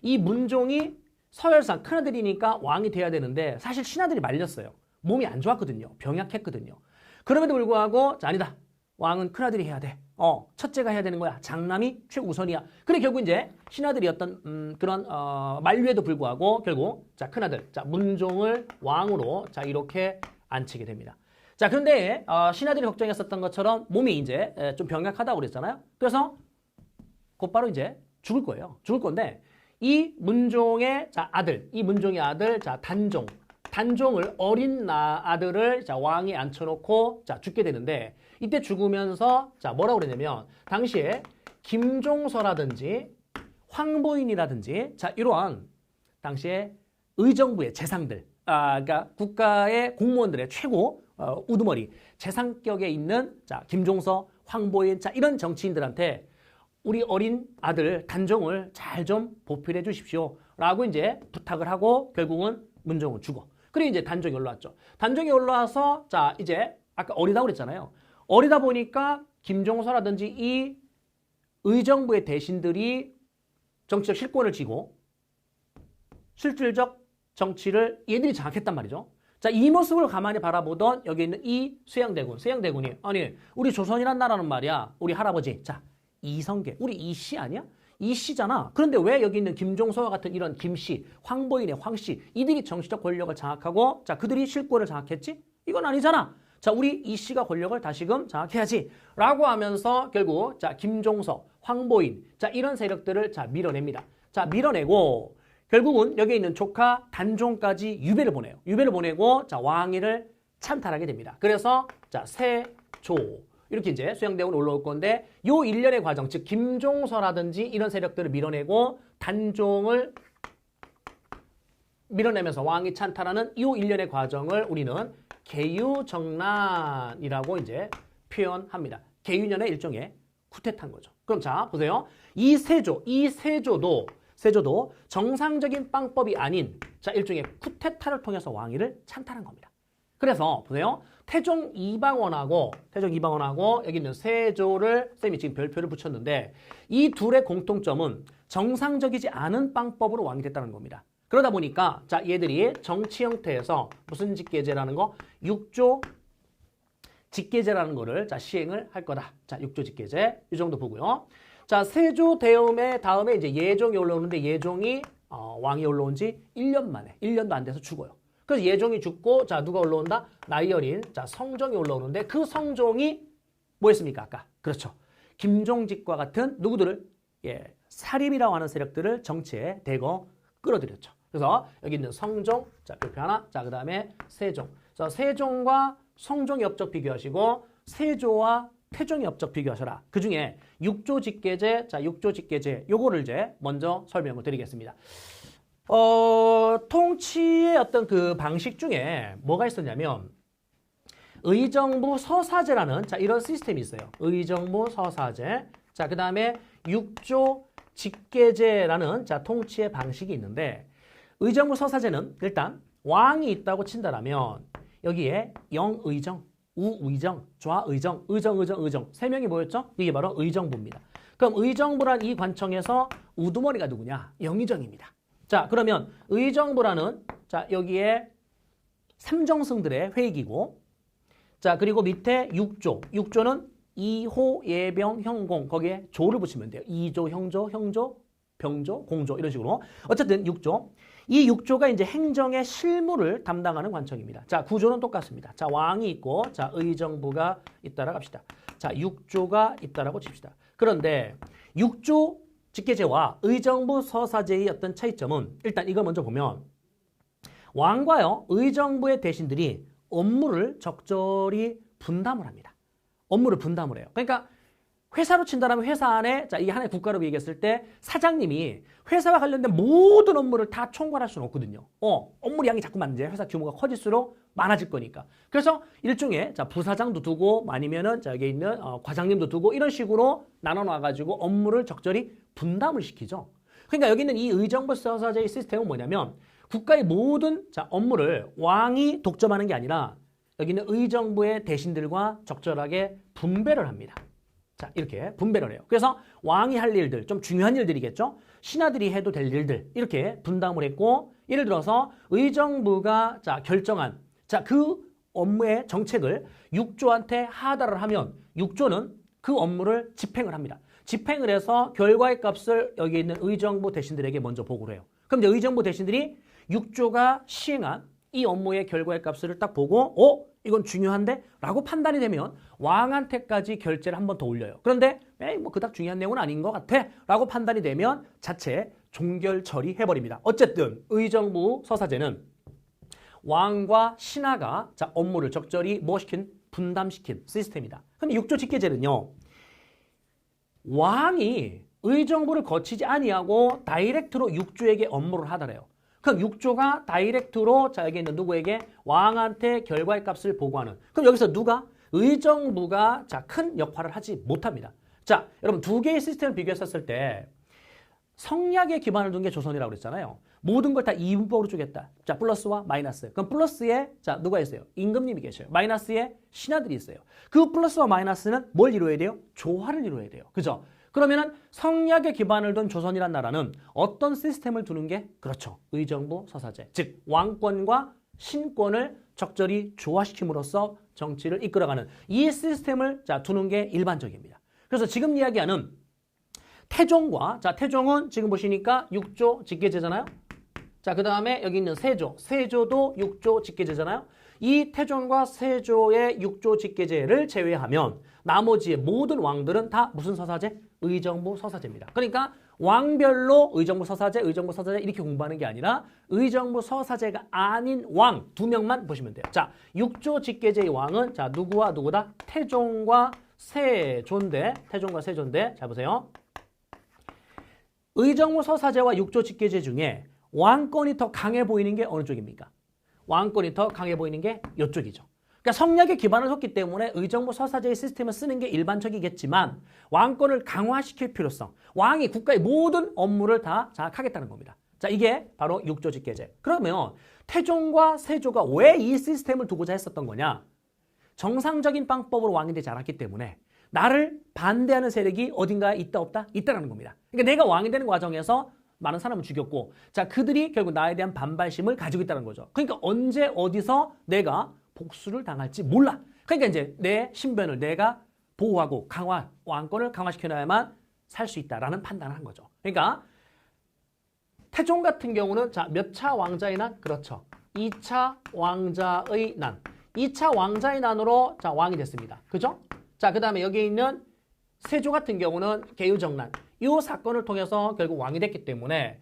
이 문종이 서열상 큰아들이니까 왕이 돼야 되는데 사실 신하들이 말렸어요. 몸이 안 좋았거든요. 병약했거든요. 그럼에도 불구하고 자 아니다. 왕은 큰아들이 해야 돼. 첫째가 해야 되는 거야. 장남이 최우선이야. 그래 결국 이제 신하들이 어떤 그런 만류에도 불구하고 결국 자 큰아들 자 문종을 왕으로 자 이렇게 앉히게 됩니다. 자 그런데 신하들이 걱정했었던 것처럼 몸이 이제 좀 병약하다고 그랬잖아요. 그래서 곧바로 이제 죽을 거예요. 죽을 건데 이 문종의 자 아들, 이 문종의 아들 자 단종을 어린 아들을 자 왕에 앉혀놓고 자 죽게 되는데 이때 죽으면서 자 뭐라고 그러냐면 당시에 김종서라든지 황보인이라든지 자 이러한 당시에 의정부의 재상들 그러니까 국가의 공무원들의 최고 우두머리 재상격에 있는 자 김종서, 황보인 자 이런 정치인들한테 우리 어린 아들 단종을 잘 좀 보필해 주십시오 라고 이제 부탁을 하고 결국은 문종은 죽어. 그리고 이제 단종이 올라왔죠. 단종이 올라와서 자 이제 아까 어리다고 그랬잖아요. 어리다 보니까 김종서라든지 이 의정부의 대신들이 정치적 실권을 쥐고 실질적 정치를 얘들이 장악했단 말이죠. 자, 이 모습을 가만히 바라보던 여기 있는 이 쇠양대군이 아니 우리 조선이란 나라는 말이야 우리 할아버지 자 이성계 우리 이씨 아니야? 이씨잖아. 그런데 왜 여기 있는 김종서와 같은 이런 김씨, 황보인의 황씨 이들이 정치적 권력을 장악하고 자 그들이 실권을 장악했지? 이건 아니잖아. 자 우리 이씨가 권력을 다시금 장악해야지 라고 하면서 결국 자 김종서, 황보인 자 이런 세력들을 자 밀어냅니다. 자 밀어내고 결국은 여기 있는 조카 단종까지 유배를 보내요. 유배를 보내고 자 왕위를 찬탈하게 됩니다. 그래서 자 세조 이렇게 이제 수양대군 올라올 건데 요 일련의 과정 즉 김종서라든지 이런 세력들을 밀어내고 단종을 밀어내면서 왕위 찬탈하는 요 일련의 과정을 우리는 개유정난이라고 이제 표현합니다. 개유년의 일종의 쿠데타인 거죠. 그럼 자 보세요. 이 세조도 정상적인 빵법이 아닌 자 일종의 쿠데타를 통해서 왕위를 찬탈한 겁니다. 그래서 보세요. 태종 이방원하고 여기 있는 세조를 쌤이 지금 별표를 붙였는데 이 둘의 공통점은 정상적이지 않은 빵법으로 왕이 됐다는 겁니다. 그러다 보니까 자 얘들이 정치 형태에서 무슨 직계제라는 거? 육조 직계제라는 거를 자 시행을 할 거다. 자 육조 직계제 이 정도 보고요. 자 세조 대음의 다음에 이제 예종이 올라오는데 예종이 왕이 올라온 지 1년 만에 1년도 안 돼서 죽어요. 그래서 예종이 죽고 자 누가 올라온다? 나이 어린 자 성종이 올라오는데 그 성종이 뭐였습니까? 아까 그렇죠. 김종직과 같은 누구들을 사립이라고 하는 세력들을 정치에 대거 끌어들였죠. 그래서 여기 있는 성종 자 별표 하나 자 그다음에 세종. 그래서 세종과 성종의 업적 비교하시고 세조와 태종의 업적 비교하셔라. 그 중에 육조 직계제 자 육조 직계제 요거를 이제 먼저 설명을 드리겠습니다. 통치의 어떤 그 방식 중에 뭐가 있었냐면 의정부 서사제라는 자 이런 시스템이 있어요. 의정부 서사제. 자 그다음에 육조 직계제라는 자 통치의 방식이 있는데 의정부 서사제는 일단 왕이 있다고 친다라면 여기에 영의정, 우의정, 좌의정, 의정 세 명이 뭐였죠? 이게 바로 의정부입니다. 그럼 의정부란 이 관청에서 우두머리가 누구냐? 영의정입니다. 자 그러면 의정부라는 자 여기에 삼정승들의 회익이고 자 그리고 밑에 육조는 이호, 예병, 형공 거기에 조를 붙이면 돼요. 이조, 형조, 병조, 공조 이런 식으로 어쨌든 육조 이 육조가 이제 행정의 실무를 담당하는 관청입니다. 자 구조는 똑같습니다. 자 왕이 있고 자 의정부가 있다라고 합시다. 자 육조가 있다라고 칩시다. 그런데 육조 직계제와 의정부 서사제의 어떤 차이점은 일단 이걸 먼저 보면 왕과요 의정부의 대신들이 업무를 적절히 분담을 합니다. 업무를 분담을 해요. 그러니까 회사로 친다면 회사 안에 자 이 하나의 국가로 얘기했을 때 사장님이 회사와 관련된 모든 업무를 다 총괄할 수는 없거든요. 업무량이 자꾸만 이제 회사 규모가 커질수록 많아질 거니까. 그래서 일종의 자 부사장도 두고 아니면은 자 여기 있는 과장님도 두고 이런 식으로 나눠 놔가지고 업무를 적절히 분담을 시키죠. 그러니까 여기 있는 이 의정부 서사제의 시스템은 뭐냐면 국가의 모든 자 업무를 왕이 독점하는 게 아니라 여기 있는 의정부의 대신들과 적절하게 분배를 합니다. 자 이렇게 분배를 해요. 그래서 왕이 할 일들 좀 중요한 일들이겠죠. 신하들이 해도 될 일들 이렇게 분담을 했고 예를 들어서 의정부가 자 결정한 자 그 업무의 정책을 육조한테 하달을 하면 육조는 그 업무를 집행을 합니다. 집행을 해서 결과의 값을 여기 있는 의정부 대신들에게 먼저 보고를 해요. 그럼 이제 의정부 대신들이 육조가 시행한 이 업무의 결과의 값을 딱 보고 이건 중요한데? 라고 판단이 되면 왕한테까지 결제를 한 번 더 올려요. 그런데 뭐 그닥 중요한 내용은 아닌 것 같아 라고 판단이 되면 자체 종결 처리해버립니다. 어쨌든 의정부 서사제는 왕과 신하가 자 업무를 적절히 분담시킨 시스템이다. 근데 육조 직계제는요. 왕이 의정부를 거치지 아니하고 다이렉트로 육조에게 업무를 하더래요. 그럼 육조가 다이렉트로 자 여기 있는 누구에게 왕한테 결과의 값을 보고하는. 그럼 여기서 누가? 의정부가 자 큰 역할을 하지 못합니다. 자 여러분 두 개의 시스템을 비교했었을 때 성리학에 기반을 둔 게 조선이라고 그랬잖아요. 모든 걸 다 이분법으로 쪼갰다. 자, 플러스와 마이너스. 그럼 플러스에 자, 누가 있어요? 임금님이 계셔요. 마이너스에 신하들이 있어요. 그 플러스와 마이너스는 뭘 이루어야 돼요? 조화를 이루어야 돼요. 그죠? 그러면은 성리학에 기반을 둔 조선이란 나라는 어떤 시스템을 두는 게 그렇죠. 의정부 서사제. 즉 왕권과 신권을 적절히 조화시킴으로써 정치를 이끌어가는 이 시스템을 자, 두는 게 일반적입니다. 그래서 지금 이야기하는 태종과 자, 태종은 지금 보시니까 6조 직계제잖아요. 자, 그 다음에 여기 있는 세조. 세조도 6조 직계제잖아요. 이 태종과 세조의 6조 직계제를 제외하면 나머지의 모든 왕들은 다 무슨 서사제? 의정부 서사제입니다. 그러니까 왕별로 의정부 서사제 이렇게 공부하는 게 아니라 의정부 서사제가 아닌 왕 2명만 보시면 돼요. 자, 6조 직계제의 왕은 자, 누구와 누구다? 태종과 세조인데, 태종과 세조인데, 잘 보세요. 의정부 서사제와 6조 직계제 중에 왕권이 더 강해 보이는 게 어느 쪽입니까? 왕권이 더 강해 보이는 게 이쪽이죠. 그러니까 성리학에 기반을 뒀기 때문에 의정부 서사제의 시스템을 쓰는 게 일반적이겠지만 왕권을 강화시킬 필요성, 왕이 국가의 모든 업무를 다 장악하겠다는 겁니다. 자, 이게 바로 6조 직계제. 그러면 태종과 세조가 왜 이 시스템을 두고자 했었던 거냐? 정상적인 방법으로 왕이 되지 않았기 때문에 나를 반대하는 세력이 어딘가에 있다 없다? 있다라는 겁니다. 그러니까 내가 왕이 되는 과정에서 많은 사람을 죽였고 자, 그들이 결국 나에 대한 반발심을 가지고 있다는 거죠. 그러니까 언제 어디서 내가 복수를 당할지 몰라. 그러니까 이제 내 신변을 내가 보호하고 왕권을 강화시켜놔야만 살 수 있다라는 판단을 한 거죠. 그러니까 태종 같은 경우는 자, 몇 차 왕자의 난? 그렇죠. 2차 왕자의 난. 2차 왕자의 난으로 자, 왕이 됐습니다. 그죠? 자, 그 다음에 여기에 있는 세조 같은 경우는 계유정난. 이 사건을 통해서 결국 왕이 됐기 때문에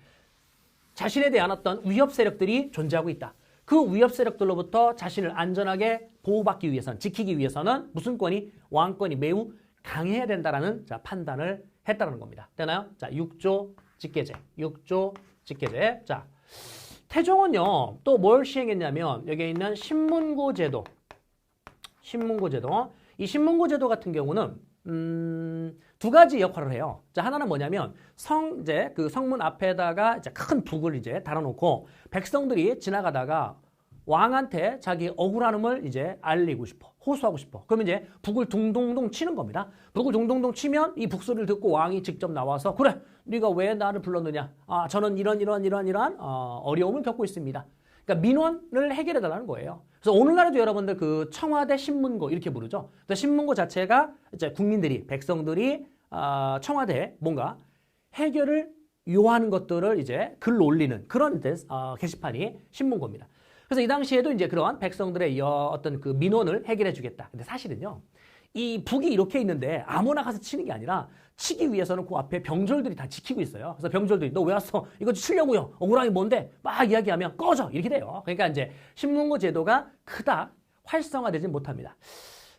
자신에 대한 어떤 위협 세력들이 존재하고 있다. 그 위협 세력들로부터 자신을 안전하게 보호받기 위해서는, 지키기 위해서는 무슨 권이? 왕권이 매우 강해야 된다라는 자, 판단을 했다는 겁니다. 되나요? 자, 6조 직계제. 6조 직계제. 자, 태종은요, 또 뭘 시행했냐면, 여기에 있는 신문고 제도. 신문고 제도. 이 신문고 제도 같은 경우는, 두 가지 역할을 해요. 자, 하나는 뭐냐면, 이제 그 성문 앞에다가 이제 큰 북을 이제 달아놓고, 백성들이 지나가다가 왕한테 자기 억울함을 이제 알리고 싶어. 호소하고 싶어. 그러면 이제 북을 둥둥둥 치는 겁니다. 북을 둥둥둥 치면 이 북소리를 듣고 왕이 직접 나와서 그래, 네가 왜 나를 불렀느냐? 아, 저는 이런 어려움을 겪고 있습니다. 그러니까 민원을 해결해 달라는 거예요. 그래서 오늘날에도 여러분들 그 청와대 신문고 이렇게 부르죠. 신문고 자체가 이제 국민들이, 백성들이 청와대에 뭔가 해결을 요하는 것들을 이제 글로 올리는 그런 게시판이 신문고입니다. 그래서 이 당시에도 이제 그러한 백성들의 어떤 그 민원을 해결해 주겠다. 근데 사실은요, 이 북이 이렇게 있는데 아무나 가서 치는 게 아니라 치기 위해서는 그 앞에 병졸들이 다 지키고 있어요. 그래서 병졸들이 너 왜 왔어? 이거 치려고요. 억울함이 뭔데? 막 이야기하면 꺼져. 이렇게 돼요. 그러니까 이제 신문고 제도가 크다 활성화되지 못합니다.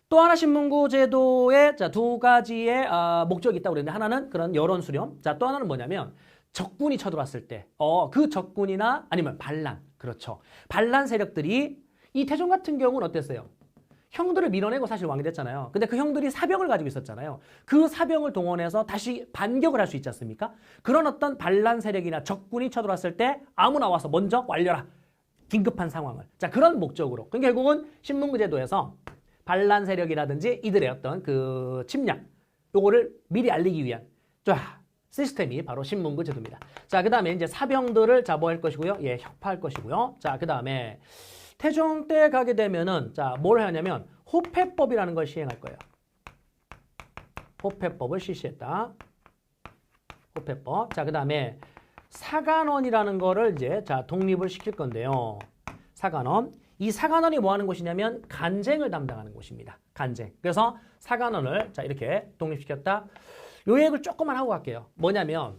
또 하나 신문고 제도에 자, 두 가지의 목적이 있다고 그랬는데 하나는 그런 여론 수렴. 자, 또 하나는 뭐냐면 적군이 쳐들어왔을 때 그 적군이나 아니면 반란. 그렇죠. 반란 세력들이 이 태종 같은 경우는 어땠어요? 형들을 밀어내고 사실 왕이 됐잖아요. 근데 그 형들이 사병을 가지고 있었잖아요. 그 사병을 동원해서 다시 반격을 할 수 있지 않습니까? 그런 어떤 반란 세력이나 적군이 쳐들어왔을 때 아무나 와서 먼저 완료라. 긴급한 상황을. 자, 그런 목적으로. 그러니까 결국은 신문고 제도에서 반란 세력이라든지 이들의 어떤 그 침략, 요거를 미리 알리기 위한 시스템이 바로 신문고 제도입니다. 자, 그 다음에 이제 사병들을 잡아할 것이고요. 예, 혁파할 것이고요. 자, 그 다음에 태종 때 가게 되면은 자, 뭘 하냐면 호패법이라는 걸 시행할 거예요. 호패법을 실시했다. 호패법. 자, 그 다음에 사간원이라는 거를 이제 자, 독립을 시킬 건데요. 사간원. 이 사간원이 뭐 하는 곳이냐면 간쟁을 담당하는 곳입니다. 간쟁. 그래서 사간원을 자, 이렇게 독립시켰다. 요 얘기를 조금만 하고 갈게요. 뭐냐면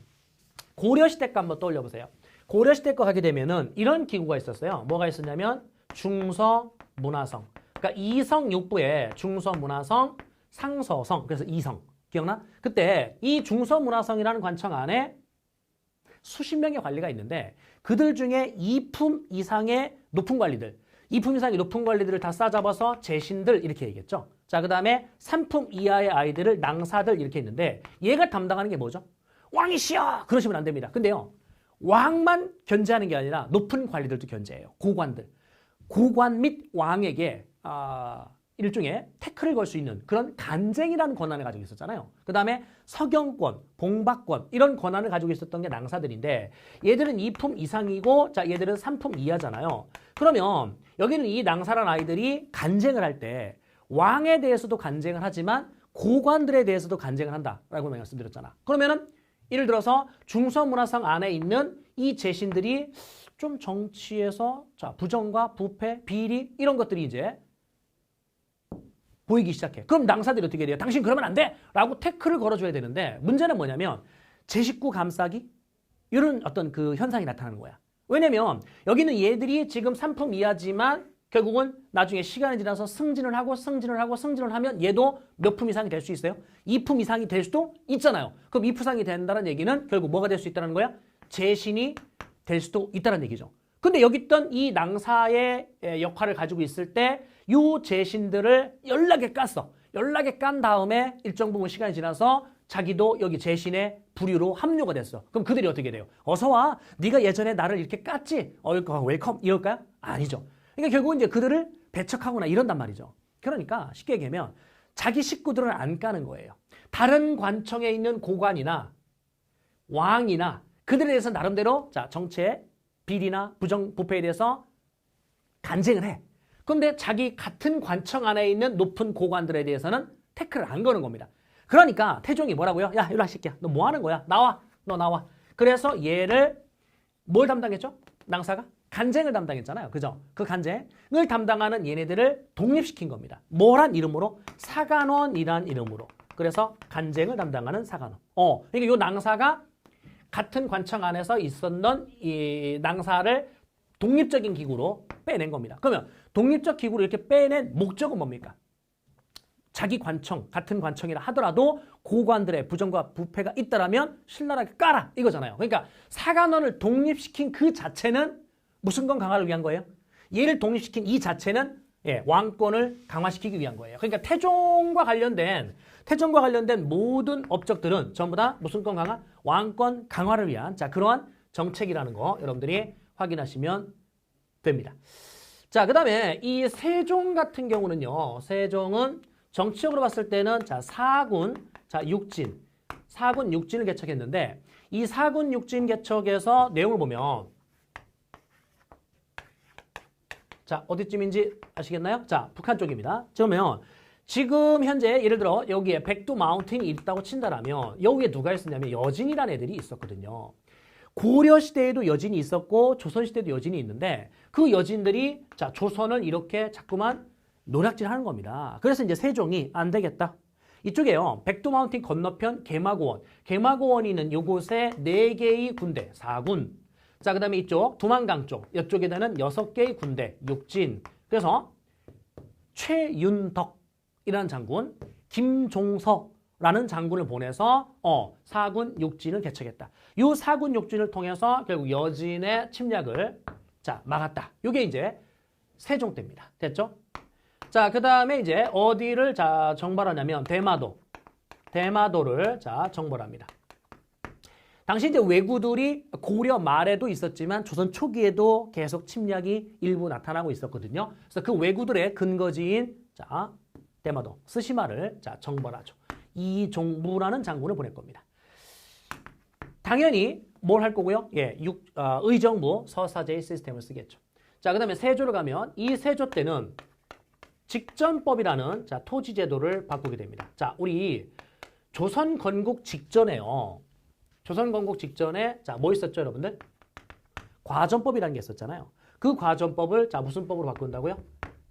고려시대 거 한번 떠올려 보세요. 고려시대 거 가게 되면은 이런 기구가 있었어요. 뭐가 있었냐면 중서문화성. 그러니까 이성육부에 중서문화성, 상서성. 그래서 이성. 기억나? 그때 이 중서문화성이라는 관청 안에 수십 명의 관리가 있는데 그들 중에 2품 이상의 높은 관리들, 2품 이상의 높은 관리들을 다 싸잡아서 제신들 이렇게 얘기했죠. 자, 그 다음에 3품 이하의 아이들을 낭사들 이렇게 했는데 얘가 담당하는 게 뭐죠? 왕이시여! 그러시면 안 됩니다. 근데요, 왕만 견제하는 게 아니라 높은 관리들도 견제해요. 고관들. 고관 및 왕에게 일종의 태클을 걸 수 있는 그런 간쟁이라는 권한을 가지고 있었잖아요. 그 다음에 서경권, 봉박권 이런 권한을 가지고 있었던 게 낭사들인데 얘들은 2품 이상이고 자 얘들은 3품 이하잖아요. 그러면 여기는 이 낭사란 아이들이 간쟁을 할 때 왕에 대해서도 간쟁을 하지만 고관들에 대해서도 간쟁을 한다라고 말씀드렸잖아. 그러면은 예를 들어서 중서문화상 안에 있는 이 재신들이 좀 정치에서 자 부정과 부패, 비리 이런 것들이 이제 보이기 시작해. 그럼 낭사들이 어떻게 돼요? 당신 그러면 안 돼! 라고 태클을 걸어줘야 되는데 문제는 뭐냐면 제 식구 감싸기? 이런 어떤 그 현상이 나타나는 거야. 왜냐면 여기는 얘들이 지금 3품 이하지만 결국은 나중에 시간이 지나서 승진을 하고 승진을 하면 얘도 몇 품 이상이 될 수 있어요? 2품 이상이 될 수도 있잖아요. 그럼 2품 이상이 된다는 얘기는 결국 뭐가 될 수 있다는 거야? 재신이 될 수도 있다는 얘기죠. 근데 여기 있던 이 낭사의 역할을 가지고 있을 때 요 재신들을 연락에 깠어. 연락에 깐 다음에 일정 부분 시간이 지나서 자기도 여기 재신의 부류로 합류가 됐어. 그럼 그들이 어떻게 돼요? 어서 와. 네가 예전에 나를 이렇게 깠지? 웰컴 이럴까요? 아니죠. 그러니까 결국은 이제 그들을 배척하거나 이런단 말이죠. 그러니까 쉽게 얘기하면 자기 식구들을 안 까는 거예요. 다른 관청에 있는 고관이나 왕이나 그들에 대해서 나름대로 자 정체, 비리나 부정, 부패에 대해서 간쟁을 해. 그런데 자기 같은 관청 안에 있는 높은 고관들에 대해서는 태클을 안 거는 겁니다. 그러니까 태종이 뭐라고요? 야, 일로 와, 새끼야. 너 뭐 하는 거야? 나와. 너 나와. 그래서 얘를 뭘 담당했죠? 낭사가? 간쟁을 담당했잖아요. 그죠? 그 간쟁을 담당하는 얘네들을 독립시킨 겁니다. 뭐란 이름으로? 사간원이란 이름으로. 그래서 간쟁을 담당하는 사간원. 그러니까 이 낭사가 같은 관청 안에서 있었던 이 낭사를 독립적인 기구로 빼낸 겁니다. 그러면 독립적 기구로 이렇게 빼낸 목적은 뭡니까? 자기 관청, 같은 관청이라 하더라도 고관들의 부정과 부패가 있다라면 신랄하게 까라 이거잖아요. 그러니까 사간원을 독립시킨 그 자체는 무슨 건 강화를 위한 거예요? 얘를 독립시킨 이 자체는 왕권을 강화시키기 위한 거예요. 그러니까 태종과 관련된 모든 업적들은 전부 다 무슨 건 강화? 왕권 강화를 위한 자 그러한 정책이라는 거 여러분들이 확인하시면 됩니다. 자, 그 다음에 이 세종 같은 경우는요. 세종은 정치적으로 봤을 때는 자 사군, 자 육진, 사군 육진을 개척했는데 이 사군 육진 개척에서 내용을 보면 자 어디쯤인지 아시겠나요? 자 북한 쪽입니다. 그러면 지금 현재 예를 들어 여기에 백두 마운틴이 있다고 친다라면 여기에 누가 있었냐면 여진이라는 애들이 있었거든요. 고려 시대에도 여진이 있었고 조선 시대도 여진이 있는데 그 여진들이 자 조선을 이렇게 자꾸만 노략질하는 겁니다. 그래서 이제 세종이 안 되겠다. 이쪽에요. 백두 마운틴 건너편 개마고원. 개마고원이 있는 이곳에 4개의 군대, 4군. 자, 그 다음에 이쪽 두만강 쪽. 이쪽에는 6개의 군대, 육진. 그래서 최윤덕이라는 장군, 김종서라는 장군을 보내서 4군 육진을 개척했다. 이 4군 육진을 통해서 결국 여진의 침략을 자 막았다. 이게 이제 세종 때입니다. 됐죠? 자, 그 다음에 이제 어디를 자 정벌하냐면 대마도를 자 정벌합니다. 당시 이제 왜구들이 고려 말에도 있었지만 조선 초기에도 계속 침략이 일부 나타나고 있었거든요. 그래서 그 왜구들의 근거지인 자 대마도 스시마를 자 정벌하죠. 이종부라는 장군을 보낼 겁니다. 당연히 뭘 할 거고요? 의정부 서사제의 시스템을 쓰겠죠. 자, 그 다음에 세조를 가면 이 세조 때는 직전법이라는 자 토지 제도를 바꾸게 됩니다. 자, 우리 조선 건국 직전에요. 조선 건국 직전에 자 뭐 있었죠, 여러분들? 과전법이라는 게 있었잖아요. 그 과전법을 자 무슨 법으로 바꾼다고요?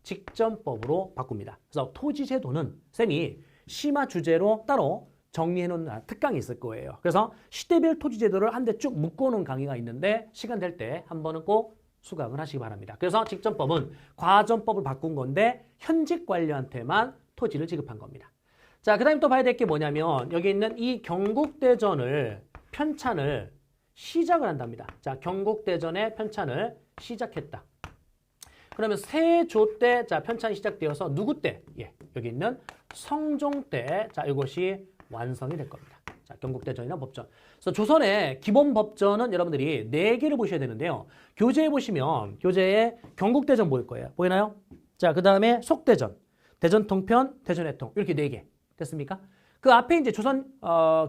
직전법으로 바꿉니다. 그래서 토지 제도는 쌤이 심화 주제로 따로 정리해놓은 특강이 있을 거예요. 그래서 시대별 토지 제도를 한 대 쭉 묶어놓은 강의가 있는데 시간 될 때 한 번은 꼭 수강을 하시기 바랍니다. 그래서 직전법은 과전법을 바꾼 건데 현직 관료한테만 토지를 지급한 겁니다. 자, 그 다음에 또 봐야 될 게 뭐냐면 여기 있는 이 경국대전을 편찬을 시작을 한답니다. 자, 경국대전의 편찬을 시작했다. 그러면 세조 때 자 편찬이 시작되어서 누구 때? 여기 있는 성종 때 자 이것이 완성이 될 겁니다. 자, 경국대전이나 법전. 그래서 조선의 기본 법전은 여러분들이 4개를 보셔야 되는데요. 교재에 보시면 교재에 경국대전 보일 거예요. 보이나요? 자, 그 다음에 속대전, 대전통편, 대전회통 이렇게 4개 됐습니까? 그 앞에 이제 조선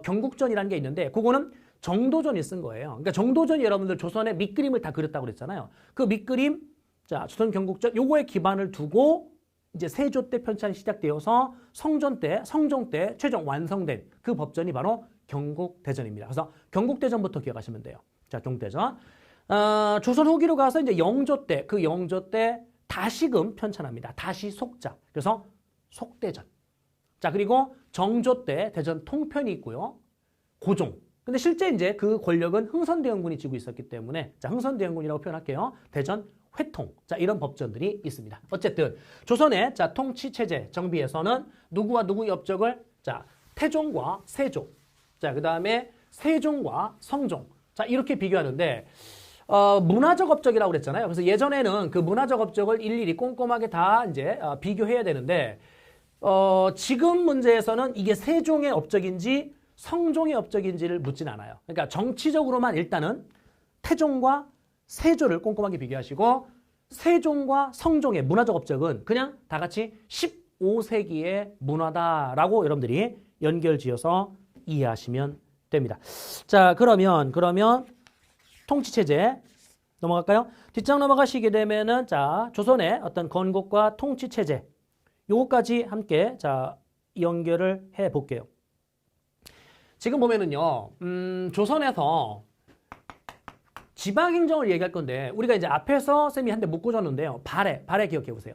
경국전이라는 게 있는데 그거는 정도전이 쓴 거예요. 그러니까 정도전이 여러분들 조선의 밑그림을 다 그렸다고 그랬잖아요. 그 밑그림, 자, 조선 경국전 요거에 기반을 두고 이제 세조 때 편찬이 시작되어서 성종 때 최종 완성된 그 법전이 바로 경국대전입니다. 그래서 경국대전부터 기억하시면 돼요. 자, 경국대전. 조선 후기로 가서 이제 영조 때, 그 영조 때 다시금 편찬합니다. 다시 속자. 그래서 속대전. 자, 그리고 정조 때 대전 통편이 있고요. 고종. 근데 실제 이제 그 권력은 흥선대원군이 쥐고 있었기 때문에 자, 흥선대원군이라고 표현할게요. 대전 회통. 자, 이런 법전들이 있습니다. 어쨌든 조선의 자, 통치 체제 정비에서는 누구와 누구의 업적을 자, 태종과 세종. 자, 그다음에 세종과 성종. 자, 이렇게 비교하는데 문화적 업적이라고 그랬잖아요. 그래서 예전에는 그 문화적 업적을 일일이 꼼꼼하게 다 이제 비교해야 되는데 지금 문제에서는 이게 세종의 업적인지 성종의 업적인지를 묻진 않아요. 그러니까 정치적으로만 일단은 태종과 세조를 꼼꼼하게 비교하시고 세종과 성종의 문화적 업적은 그냥 다 같이 15세기의 문화다라고 여러분들이 연결지어서 이해하시면 됩니다. 자, 그러면 통치체제 넘어갈까요? 뒷장 넘어가시게 되면은 자, 조선의 어떤 건국과 통치체제 요거까지 함께 자, 연결을 해 볼게요. 지금 보면은요, 조선에서 지방행정을 얘기할 건데, 우리가 이제 앞에서 쌤이 한 대 묶어줬는데요. 발해 기억해 보세요.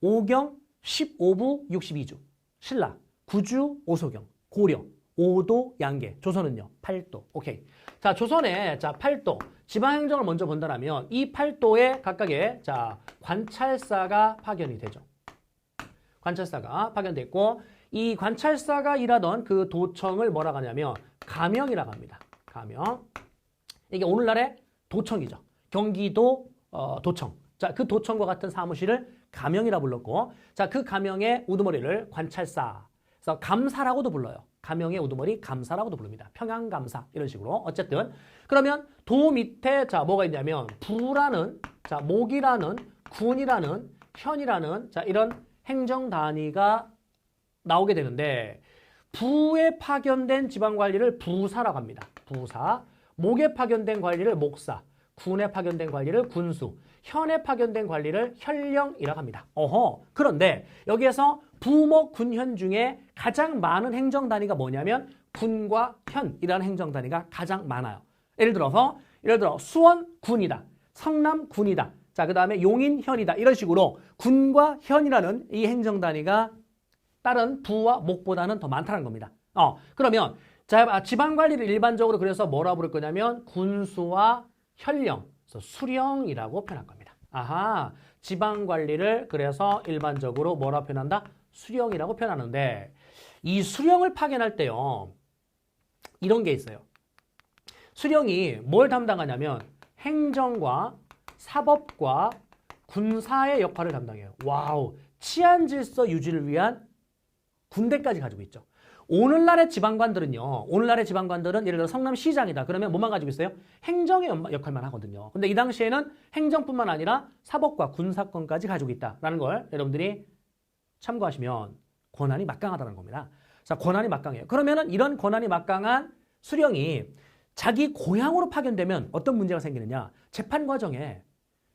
5경, 15부, 62주, 신라, 9주, 오소경, 고려, 5도, 양계, 조선은요, 8도. 오케이. 자, 조선의 자, 8도. 지방행정을 먼저 본다면 이 8도에 각각의 자, 관찰사가 파견이 되죠. 관찰사가 파견됐고, 이 관찰사가 일하던 그 도청을 뭐라고 하냐면 가명이라고 합니다. 가명. 이게 오늘날의 도청이죠. 경기도 도청. 자, 그 도청과 같은 사무실을 가명이라 불렀고, 자, 그 가명의 우두머리를 관찰사. 그래서 감사라고도 불러요. 가명의 우두머리 감사라고도 부릅니다. 평양감사 이런 식으로. 어쨌든 그러면 도 밑에 자, 뭐가 있냐면 부라는 자, 목이라는 군이라는 현이라는 자, 이런 행정 단위가 나오게 되는데 부에 파견된 지방관리를 부사라고 합니다. 부사. 목에 파견된 관리를 목사. 군에 파견된 관리를 군수. 현에 파견된 관리를 현령이라고 합니다. 그런데 여기에서 부목 군현 중에 가장 많은 행정 단위가 뭐냐면 군과 현이라는 행정 단위가 가장 많아요. 예를 들어 수원 군이다. 성남 군이다. 자, 그다음에 용인 현이다. 이런 식으로 군과 현이라는 이 행정 단위가 다른 부와 목보다는 더 많다는 겁니다. 그러면 자, 지방관리를 일반적으로 그래서 뭐라 부를 거냐면 군수와 현령, 그래서 수령이라고 표현할 겁니다. 아하, 지방관리를 그래서 일반적으로 뭐라 표현한다? 수령이라고 표현하는데 이 수령을 파견할 때요. 이런 게 있어요. 수령이 뭘 담당하냐면 행정과 사법과 군사의 역할을 담당해요. 와우, 치안 질서 유지를 위한 군대까지 가지고 있죠. 오늘날의 지방관들은 예를 들어 성남시장이다. 그러면 뭐만 가지고 있어요? 행정의 역할만 하거든요. 근데 이 당시에는 행정뿐만 아니라 사법과 군사권까지 가지고 있다라는 걸 여러분들이 참고하시면 권한이 막강하다는 겁니다. 자, 권한이 막강해요. 그러면은 이런 권한이 막강한 수령이 자기 고향으로 파견되면 어떤 문제가 생기느냐? 재판 과정에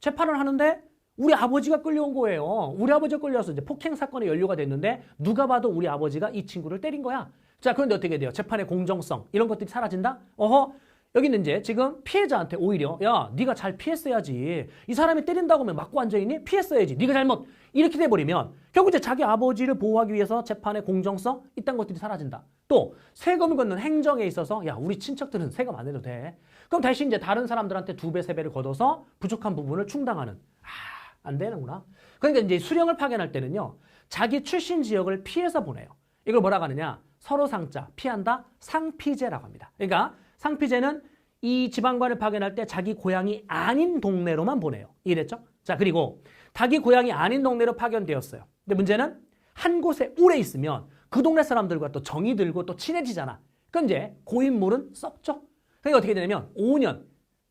재판을 하는데 우리 아버지가 끌려온 거예요. 우리 아버지가 끌려와서 이제 폭행 사건이 연루가 됐는데 누가 봐도 우리 아버지가 이 친구를 때린 거야. 자, 그런데 어떻게 돼요? 재판의 공정성 이런 것들이 사라진다? 여기는 이제 지금 피해자한테 오히려 야, 네가 잘 피했어야지. 이 사람이 때린다고 하면 맞고 앉아있니? 피했어야지. 네가 잘못. 이렇게 돼버리면 결국 이제 자기 아버지를 보호하기 위해서 재판의 공정성 이딴 것들이 사라진다. 또 세금을 걷는 행정에 있어서 야, 우리 친척들은 세금 안 내도 돼. 그럼 대신 이제 다른 사람들한테 2배, 3배를 걷어서 부족한 부분을 충당하는. 안 되는구나. 그러니까 이제 수령을 파견할 때는요. 자기 출신 지역을 피해서 보내요. 이걸 뭐라고 하느냐? 서로 상자, 피한다, 상피제라고 합니다. 그러니까 상피제는 이 지방관을 파견할 때 자기 고향이 아닌 동네로만 보내요. 이해됐죠? 자, 그리고 자기 고향이 아닌 동네로 파견되었어요. 근데 문제는 한 곳에 오래 있으면 그 동네 사람들과 또 정이 들고 또 친해지잖아. 그럼 이제 고인물은 썩죠. 그러니까 어떻게 되냐면 5년,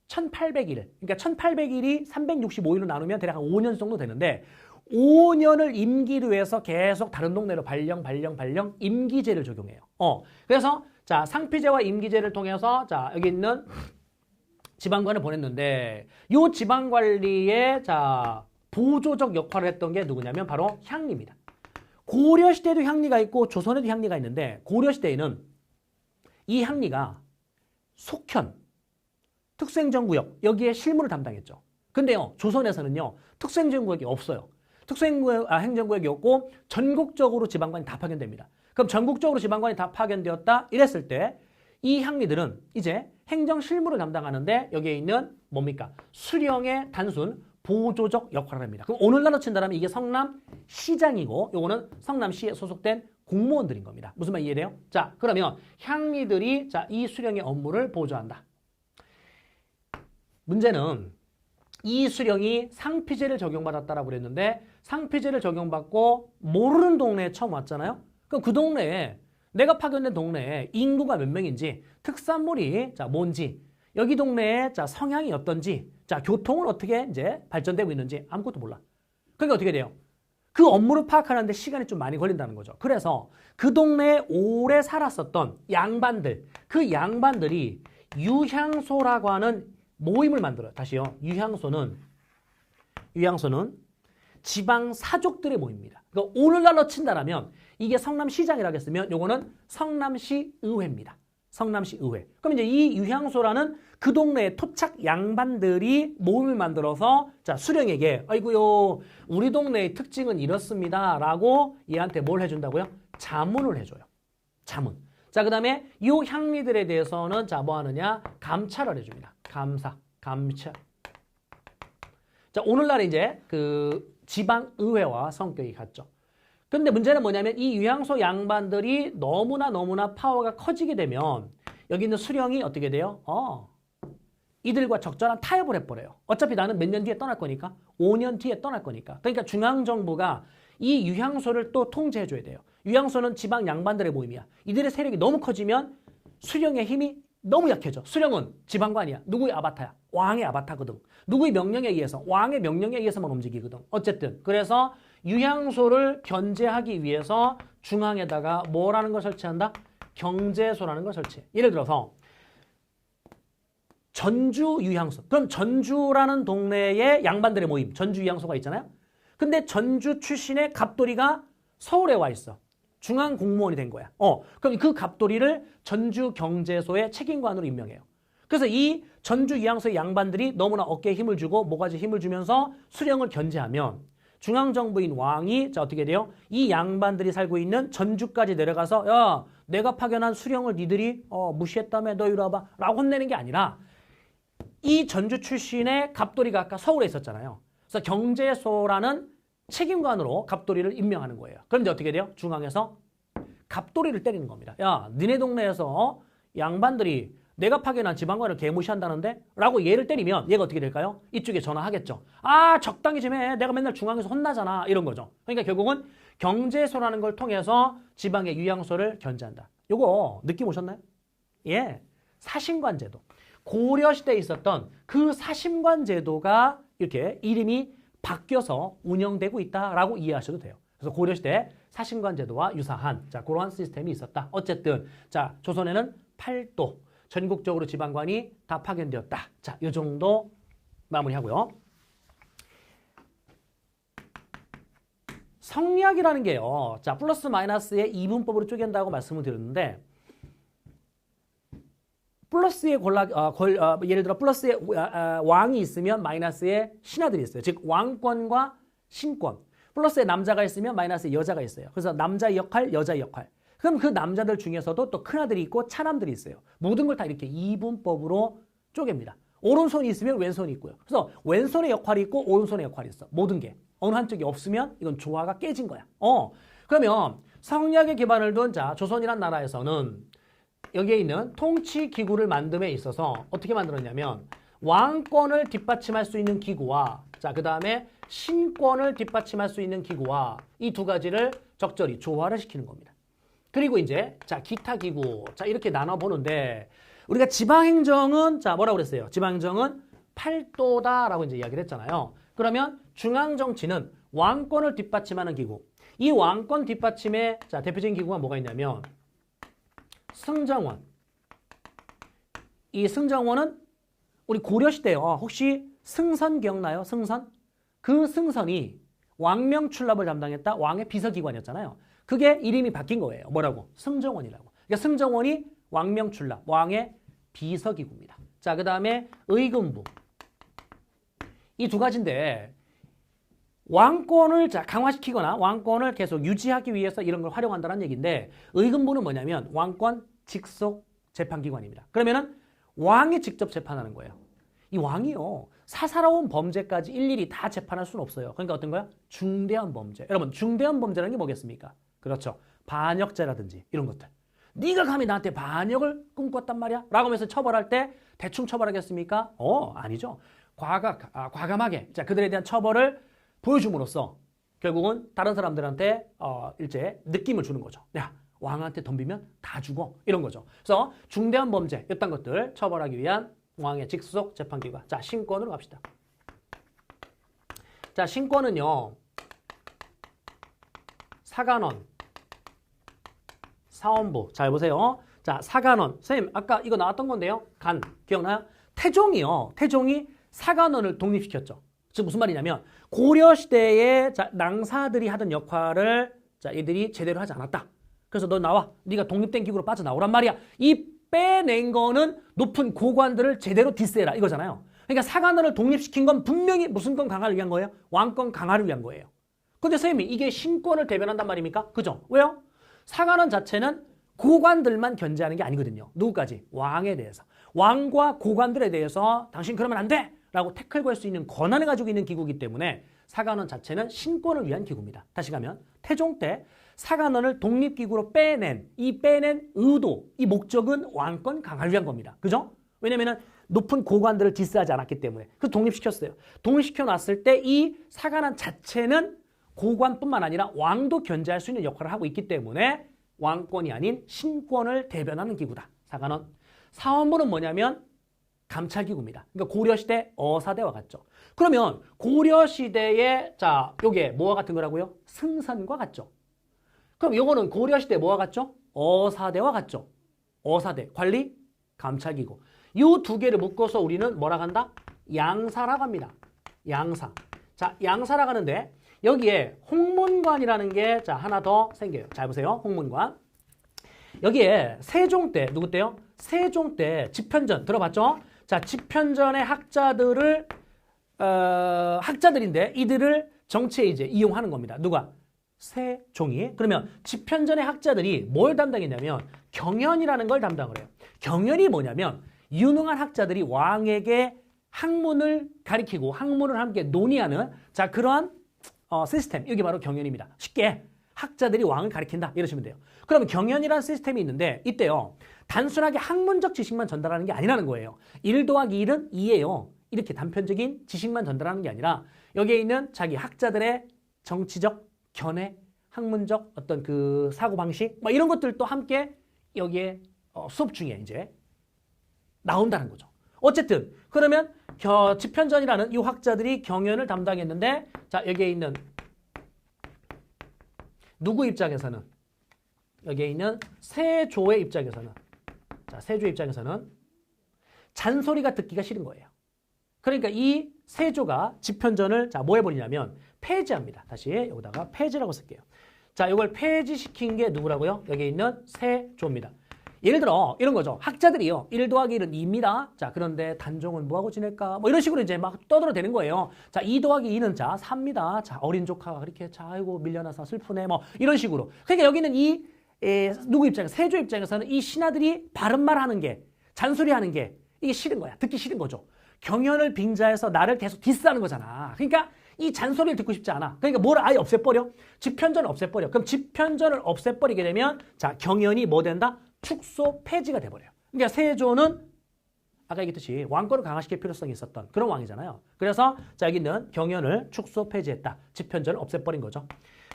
1800일, 그러니까 1800일이 365일로 나누면 대략 한 5년 정도 되는데 5년을 임기로 해서 계속 다른 동네로 발령 임기제를 적용해요. 그래서 자, 상피제와 임기제를 통해서 자, 여기 있는 지방관을 보냈는데 이 지방관리의 자, 보조적 역할을 했던 게 누구냐면 바로 향리입니다. 고려시대에도 향리가 있고 조선에도 향리가 있는데 고려시대에는 이 향리가 속현, 특수행정구역 여기에 실무를 담당했죠. 근데요, 조선에서는요, 특수행정구역이 없어요. 행정구역이 없고 전국적으로 지방관이 다 파견됩니다. 그럼 전국적으로 지방관이 다 파견되었다 이랬을 때 이 향리들은 이제 행정 실무를 담당하는데 여기에 있는 뭡니까? 수령의 단순 보조적 역할을 합니다. 그럼 오늘날로 친다면 이게 성남시장이고 요거는 성남시에 소속된 공무원들인 겁니다. 무슨 말 이해돼요? 자, 그러면 향리들이 자, 이 수령의 업무를 보조한다. 문제는 이 수령이 상피제를 적용받았다라고 그랬는데 상피제를 적용받고 모르는 동네에 처음 왔잖아요. 그럼 그 동네에 내가 파견된 동네에 인구가 몇 명인지 특산물이 자 뭔지 여기 동네에 자 성향이 어떤지 자 교통은 어떻게 이제 발전되고 있는지 아무것도 몰라. 그러니까 어떻게 돼요? 그 업무를 파악하는데 시간이 좀 많이 걸린다는 거죠. 그래서 그 동네에 오래 살았었던 양반들 그 양반들이 유향소라고 하는 모임을 만들어요. 다시요. 유향소는 지방 사족들의 모임입니다. 그러니까 오늘날로 친다라면 이게 성남시장이라고 했으면 요거는 성남시의회입니다. 성남시의회. 그럼 이제 이 유향소라는 그 동네의 토착 양반들이 모임을 만들어서 자 수령에게 아이고요 우리 동네의 특징은 이렇습니다 라고 얘한테 뭘 해준다고요? 자문을 해줘요. 자문. 자, 그 다음에 이 향리들에 대해서는 자, 뭐 하느냐? 감찰을 해줍니다. 감찰. 자, 오늘날 이제 그 지방의회와 성격이 같죠. 근데 문제는 뭐냐면 이 유향소 양반들이 너무나 파워가 커지게 되면 여기 있는 수령이 어떻게 돼요? 이들과 적절한 타협을 해버려요. 어차피 나는 몇 년 뒤에 떠날 거니까 5년 뒤에 떠날 거니까. 그러니까 중앙정부가 이 유향소를 또 통제해줘야 돼요. 유향소는 지방 양반들의 모임이야. 이들의 세력이 너무 커지면 수령의 힘이 너무 약해져. 수령은 지방관이야. 누구의 아바타야? 왕의 아바타거든. 누구의 명령에 의해서? 왕의 명령에 의해서만 움직이거든. 어쨌든 그래서 유향소를 견제하기 위해서 중앙에다가 뭐라는 걸 설치한다? 경제소라는 걸 설치해. 예를 들어서 전주 유향소. 그럼 전주라는 동네에 양반들의 모임, 전주 유향소가 있잖아요. 근데 전주 출신의 갑돌이가 서울에 와 있어. 중앙 공무원이 된 거야. 그럼 그 갑돌이를 전주경제소의 책임관으로 임명해요. 그래서 이 전주 유향소의 양반들이 너무나 어깨에 힘을 주고 모가지에 힘을 주면서 수령을 견제하면 중앙정부인 왕이 자 어떻게 돼요? 이 양반들이 살고 있는 전주까지 내려가서 야 내가 파견한 수령을 니들이 무시했다며 너 이리 와봐 라고 혼내는 게 아니라 이 전주 출신의 갑돌이가 아까 서울에 있었잖아요. 그래서 경제소라는 책임관으로 갑돌이를 임명하는 거예요. 그런데 어떻게 돼요? 중앙에서 갑돌이를 때리는 겁니다. 야, 니네 동네에서 양반들이 내가 파견한 지방관을 개무시한다는데? 라고 얘를 때리면 얘가 어떻게 될까요? 이쪽에 전화하겠죠. 아, 적당히 좀 해. 내가 맨날 중앙에서 혼나잖아. 이런 거죠. 그러니까 결국은 경제소라는 걸 통해서 지방의 유향소를 견제한다. 요거 느낌 오셨나요? 예, 사신관제도. 고려시대에 있었던 그 사신관제도가 이렇게 이름이 바뀌어서 운영되고 있다라고 이해하셔도 돼요. 그래서 고려시대 사신관제도와 유사한 자 그러한 시스템이 있었다. 어쨌든 자 조선에는 8도 전국적으로 지방관이 다 파견되었다. 자, 이 정도 마무리하고요. 성리학이라는 게요. 자, 플러스 마이너스의 이분법으로 쪼갠다고 말씀을 드렸는데 플러스에 예를 들어 플러스에 왕이 있으면 마이너스에 신하들이 있어요. 즉 왕권과 신권. 플러스에 남자가 있으면 마이너스에 여자가 있어요. 그래서 남자의 역할, 여자의 역할. 그럼 그 남자들 중에서도 또 큰아들이 있고 차남들이 있어요. 모든 걸 다 이렇게 이분법으로 쪼갭니다. 오른손이 있으면 왼손이 있고요. 그래서 왼손의 역할이 있고 오른손의 역할이 있어. 모든 게. 어느 한쪽이 없으면 이건 조화가 깨진 거야. 그러면 성리학에 기반을 둔 자 조선이란 나라에서는 여기에 있는 통치기구를 만듦에 있어서 어떻게 만들었냐면 왕권을 뒷받침할 수 있는 기구와 자, 그 다음에 신권을 뒷받침할 수 있는 기구와 이 두 가지를 적절히 조화를 시키는 겁니다. 그리고 이제 자 기타 기구 자 이렇게 나눠 보는데 우리가 지방행정은 자 뭐라고 그랬어요? 지방행정은 팔도다라고 이제 이야기를 했잖아요. 그러면 중앙정치는 왕권을 뒷받침하는 기구. 이 왕권 뒷받침의 자 대표적인 기구가 뭐가 있냐면 승정원. 이 승정원은 우리 고려시대요. 혹시 승선 기억나요? 승선? 그 승선이 왕명 출납을 담당했다 왕의 비서기관이었잖아요. 그게 이름이 바뀐 거예요. 뭐라고? 승정원이라고. 그러니까 승정원이 왕명 출납, 왕의 비서기구입니다. 자, 그 다음에 의금부. 이 두 가지인데 왕권을 강화시키거나 왕권을 계속 유지하기 위해서 이런 걸 활용한다는 얘기인데 의금부는 뭐냐면 왕권 직속 재판기관입니다. 그러면은 왕이 직접 재판하는 거예요. 이 왕이요. 사사로운 범죄까지 일일이 다 재판할 수는 없어요. 그러니까 어떤 거야? 중대한 범죄. 여러분 중대한 범죄라는 게 뭐겠습니까? 그렇죠. 반역죄라든지 이런 것들. 네가 감히 나한테 반역을 꿈꿨단 말이야? 라고 하면서 처벌할 때 대충 처벌하겠습니까? 아니죠. 과감하게 자 그들에 대한 처벌을 보여줌으로써 결국은 다른 사람들한테 일제 느낌을 주는 거죠. 야 왕한테 덤비면 다 죽어 이런 거죠. 그래서 중대한 범죄 이딴 것들 처벌하기 위한 왕의 직속 재판기관. 자 신권으로 갑시다. 자 신권은요 사관원, 사원부. 잘 보세요. 자 사관원 선생님 아까 이거 나왔던 건데요. 간 기억나요? 태종이요. 태종이 사관원을 독립시켰죠. 즉 무슨 말이냐면 고려시대의 낭사들이 하던 역할을 자 얘들이 제대로 하지 않았다. 그래서 너 나와. 네가 독립된 기구로 빠져나오란 말이야. 이 빼낸 거는 높은 고관들을 제대로 디스해라 이거잖아요. 그러니까 사관원을 독립시킨 건 분명히 무슨 건 강화를 위한 거예요? 왕권 강화를 위한 거예요. 근데 선생님이 이게 신권을 대변한단 말입니까? 그죠? 왜요? 사관원 자체는 고관들만 견제하는 게 아니거든요. 누구까지? 왕에 대해서. 왕과 고관들에 대해서 당신 그러면 안 돼! 라고 태클 걸 수 있는 권한을 가지고 있는 기구이기 때문에 사관원 자체는 신권을 위한 기구입니다. 다시 가면 태종 때 사관원을 독립기구로 빼낸 의도, 이 목적은 왕권 강화를 위한 겁니다. 그죠? 왜냐면은 높은 고관들을 디스하지 않았기 때문에. 그래서 독립시켰어요. 독립시켜 놨을 때 이 사관원 자체는 고관뿐만 아니라 왕도 견제할 수 있는 역할을 하고 있기 때문에 왕권이 아닌 신권을 대변하는 기구다. 사관원. 사원부는 뭐냐면 감찰기구입니다. 그러니까 고려시대 어사대와 같죠. 그러면 고려시대의 자 요게 뭐와 같은 거라고요? 승선과 같죠. 그럼 요거는 고려시대 뭐와 같죠? 어사대와 같죠. 어사대, 관리, 감찰기구. 요 두 개를 묶어서 우리는 뭐라고 한다? 양사라고 합니다. 양사. 자, 양사라고 하는데 여기에 홍문관이라는 게 자 하나 더 생겨요. 잘 보세요. 홍문관. 여기에 세종 때 누구 때요? 세종 때 집현전 들어봤죠? 자, 집현전의 학자들을 학자들인데 이들을 정치에 이제 이용하는 겁니다. 누가? 세종이. 그러면 집현전의 학자들이 뭘 담당했냐면 경연이라는 걸 담당을 해요. 경연이 뭐냐면 유능한 학자들이 왕에게 학문을 가리키고 학문을 함께 논의하는 자 그러한 시스템. 이게 바로 경연입니다. 쉽게 학자들이 왕을 가리킨다 이러시면 돼요. 그러면 경연이라는 시스템이 있는데 이때요. 단순하게 학문적 지식만 전달하는 게 아니라는 거예요. 1 더하기 1은 2예요. 이렇게 단편적인 지식만 전달하는 게 아니라 여기에 있는 자기 학자들의 정치적 견해, 학문적 어떤 그 사고방식 뭐 이런 것들도 함께 여기에 수업 중에 이제 나온다는 거죠. 어쨌든 그러면 집현전이라는 이 학자들이 경연을 담당했는데 자 여기에 있는 누구 입장에서는 여기에 있는 세조의 입장에서는 자 세조의 입장에서는 잔소리가 듣기가 싫은 거예요. 그러니까 이 세조가 집현전을 자 뭐 해버리냐면 폐지합니다. 다시 여기다가 폐지라고 쓸게요. 자 이걸 폐지시킨 게 누구라고요? 여기 있는 세조입니다. 예를 들어 이런 거죠. 학자들이요. 1 더하기 1은 2입니다. 자 그런데 단종은 뭐하고 지낼까? 뭐 이런 식으로 이제 막 떠들어대는 거예요. 자 2 더하기 2는 자 3입니다. 자 어린 조카가 그렇게 자 아이고 밀려나서 슬프네 뭐 이런 식으로. 그러니까 여기는 이 누구 입장에서 세조 입장에서는 이 신하들이 바른 말하는 게 잔소리하는 게 이게 싫은 거야. 듣기 싫은 거죠. 경연을 빙자해서 나를 계속 디스하는 거잖아. 그러니까 이 잔소리를 듣고 싶지 않아. 그러니까 뭘 아예 없애버려? 집현전을 없애버려. 그럼 집현전을 없애버리게 되면 자 경연이 뭐 된다? 축소 폐지가 돼버려요. 그러니까 세조는 아까 얘기했듯이 왕권을 강화시킬 필요성이 있었던 그런 왕이잖아요. 그래서 자 여기 있는 경연을 축소 폐지했다. 집현전을 없애버린 거죠.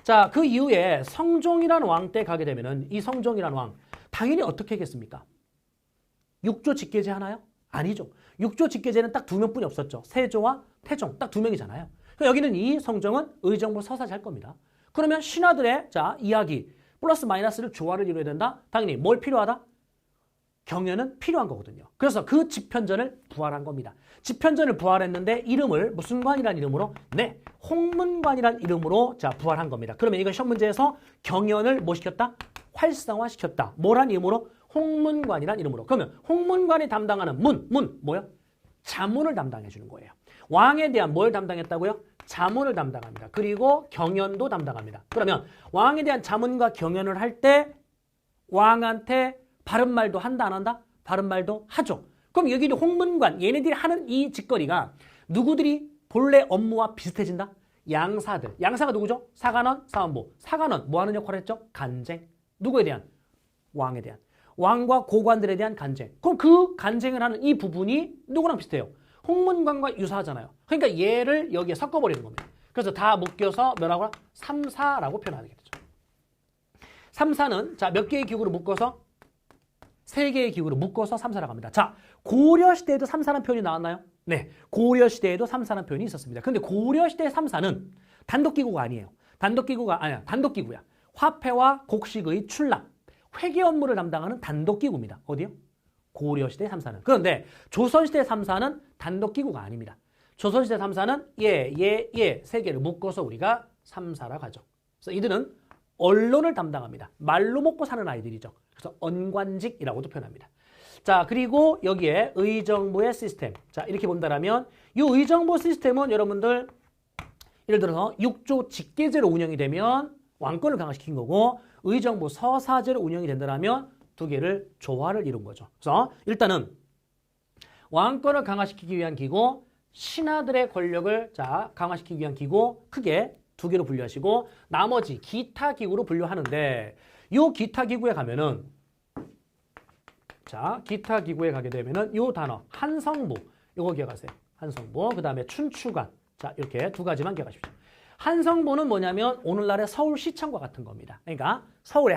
자, 그 이후에 성종이라는 왕 때 가게 되면은 이 성종이라는 왕 당연히 어떻게 하겠습니까? 육조 직계제 하나요? 아니죠. 육조 직계제는 딱 두 명뿐이 없었죠. 세조와 태종 딱 두 명이잖아요. 여기는 이 성종은 의정부 서사지 할 겁니다. 그러면 신하들의 자 이야기 플러스 마이너스를 조화를 이루어야 된다. 당연히 뭘 필요하다? 경연은 필요한 거거든요. 그래서 그 집현전을 부활한 겁니다. 집현전을 부활했는데 이름을 무슨 관이라는 이름으로? 네, 홍문관이라는 이름으로 자 부활한 겁니다. 그러면 이거 시험 문제에서 경연을 뭐 시켰다? 활성화시켰다. 뭐란 이름으로? 홍문관이라는 이름으로. 그러면 홍문관이 담당하는 문 뭐요? 자문을 담당해 주는 거예요. 왕에 대한 뭘 담당했다고요? 자문을 담당합니다. 그리고 경연도 담당합니다. 그러면 왕에 대한 자문과 경연을 할 때 왕한테 바른 말도 한다 안 한다? 바른 말도 하죠. 그럼 여기 홍문관 얘네들이 하는 이 짓거리가 누구들이 본래 업무와 비슷해진다? 양사들. 양사가 누구죠? 사관원, 사원부. 사관원 뭐 하는 역할을 했죠? 간쟁. 누구에 대한? 왕에 대한. 왕과 고관들에 대한 간쟁. 그럼 그 간쟁을 하는 이 부분이 누구랑 비슷해요? 홍문관과 유사하잖아요. 그러니까 얘를 여기에 섞어버리는 겁니다. 그래서 다 묶여서 뭐라고 하나? 삼사라고 표현하게 되죠. 삼사는 자 몇 개의 기구로 묶어서? 세 개의 기구로 묶어서 삼사라고 합니다. 자, 고려시대에도 삼사라는 표현이 나왔나요? 네, 고려시대에도 삼사라는 표현이 있었습니다. 근데 고려시대 삼사는 단독기구가 아니에요. 단독기구야. 화폐와 곡식의 출납, 회계 업무를 담당하는 단독기구입니다. 어디요? 고려시대 삼사는. 그런데 조선시대 삼사는 단독기구가 아닙니다. 조선시대 삼사는 세 개를 묶어서 우리가 삼사라고 하죠. 그래서 이들은 언론을 담당합니다. 말로 먹고 사는 아이들이죠. 그래서 언관직이라고도 표현합니다. 자, 그리고 여기에 의정부의 시스템. 자, 이렇게 본다라면 이 의정부 시스템은 여러분들 예를 들어서 육조 직계제로 운영이 되면 왕권을 강화시킨 거고 의정부 서사제로 운영이 된다면 두 개를 조화를 이룬 거죠. 그래서 일단은 왕권을 강화시키기 위한 기구, 신하들의 권력을 자 강화시키기 위한 기구 크게 두 개로 분류하시고 나머지 기타 기구로 분류하는데 요 기타 기구에 가면은 자 기타 기구에 가게 되면은 요 단어 한성부 요거 기억하세요. 한성부 그 다음에 춘추관 자 이렇게 두 가지만 기억하십시오. 한성부는 뭐냐면 오늘날의 서울시청과 같은 겁니다. 그러니까 서울의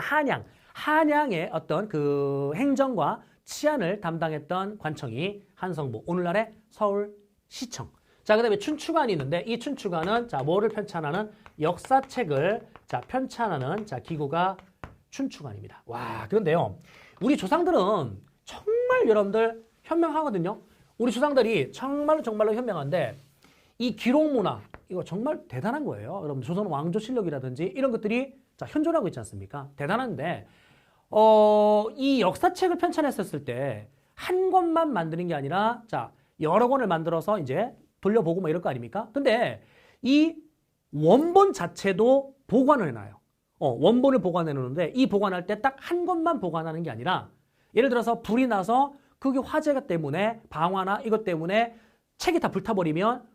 한양의 어떤 그 행정과 치안을 담당했던 관청이 한성부 오늘날의 서울시청. 자, 그 다음에 춘추관이 있는데 이 춘추관은 자 뭐를 편찬하는 역사책을 자 편찬하는 자 기구가 춘추관입니다. 와, 그런데요. 우리 조상들은 정말 여러분들 현명하거든요. 우리 조상들이 정말로 현명한데 이 기록문화 이거 정말 대단한 거예요. 여러분 조선 왕조실록이라든지 이런 것들이 자 현존하고 있지 않습니까? 대단한데 이 역사책을 편찬했었을 때 한 권만 만드는 게 아니라 자 여러 권을 만들어서 이제 돌려보고 뭐 이럴 거 아닙니까? 근데 이 원본 자체도 보관을 해놔요. 원본을 보관해 놓는데 이 보관할 때 딱 한 권만 보관하는 게 아니라 예를 들어서 불이 나서 그게 화재가 때문에 방화나 이것 때문에 책이 다 불타버리면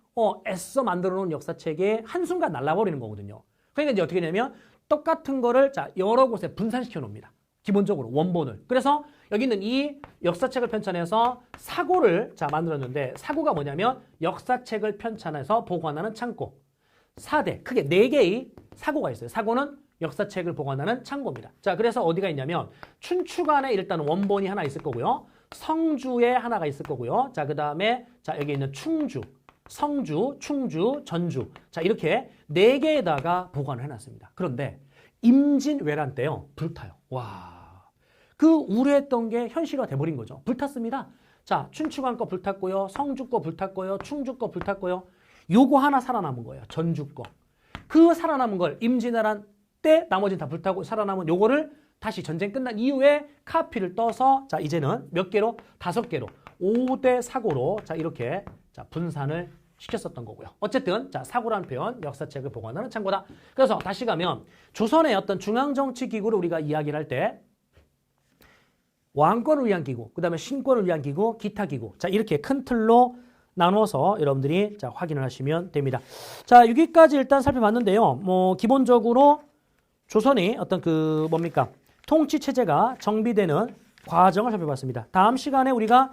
애써 만들어 놓은 역사책이 한순간 날라버리는 거거든요. 그러니까 이제 어떻게 되냐면 똑같은 거를 자 여러 곳에 분산시켜 놓습니다. 기본적으로 원본을. 그래서 여기 있는 이 역사책을 편찬해서 사고를 자 만들었는데 사고가 뭐냐면 역사책을 편찬해서 보관하는 창고. 4대 크게 4개의 사고가 있어요. 사고는 역사책을 보관하는 창고입니다. 자, 그래서 어디가 있냐면 춘추관에 일단 원본이 하나 있을 거고요. 성주에 하나가 있을 거고요. 자, 그다음에 자, 여기 있는 충주, 성주, 충주, 전주. 자, 이렇게 4개에다가 보관을 해 놨습니다. 그런데 임진왜란 때요. 불타요. 와. 그 우려했던 게 현실화 돼 버린 거죠. 불탔습니다. 자, 춘추관 거 불탔고요. 성주 거 불탔고요. 충주 거 불탔고요. 요거 하나 살아남은 거예요. 전주 거. 그 살아남은 걸 임진왜란 때 나머지는 다 불타고 살아남은 요거를 다시 전쟁 끝난 이후에 카피를 떠서 자 이제는 몇 개로? 5개로 5대 사고로 자 이렇게 자 분산을 시켰었던 거고요. 어쨌든 자 사고라는 표현 역사책을 보관하는 창고다. 그래서 다시 가면 조선의 어떤 중앙정치기구를 우리가 이야기를 할 때 왕권을 위한 기구, 그 다음에 신권을 위한 기구, 기타 기구. 자 이렇게 큰 틀로 나눠서 여러분들이 자 확인을 하시면 됩니다. 자 여기까지 일단 살펴봤는데요. 뭐 기본적으로 조선의 어떤 그 뭡니까 통치 체제가 정비되는 과정을 살펴봤습니다. 다음 시간에 우리가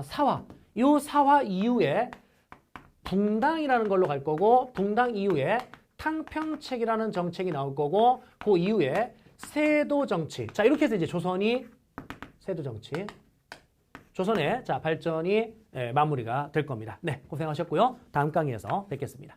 사화, 이 사화 이후에 붕당이라는 걸로 갈 거고 붕당 이후에 탕평책이라는 정책이 나올 거고 그 이후에 세도 정치. 자, 이렇게 해서 이제 조선이 세도 정치. 조선의 자, 발전이 마무리가 될 겁니다. 네, 고생하셨고요. 다음 강의에서 뵙겠습니다.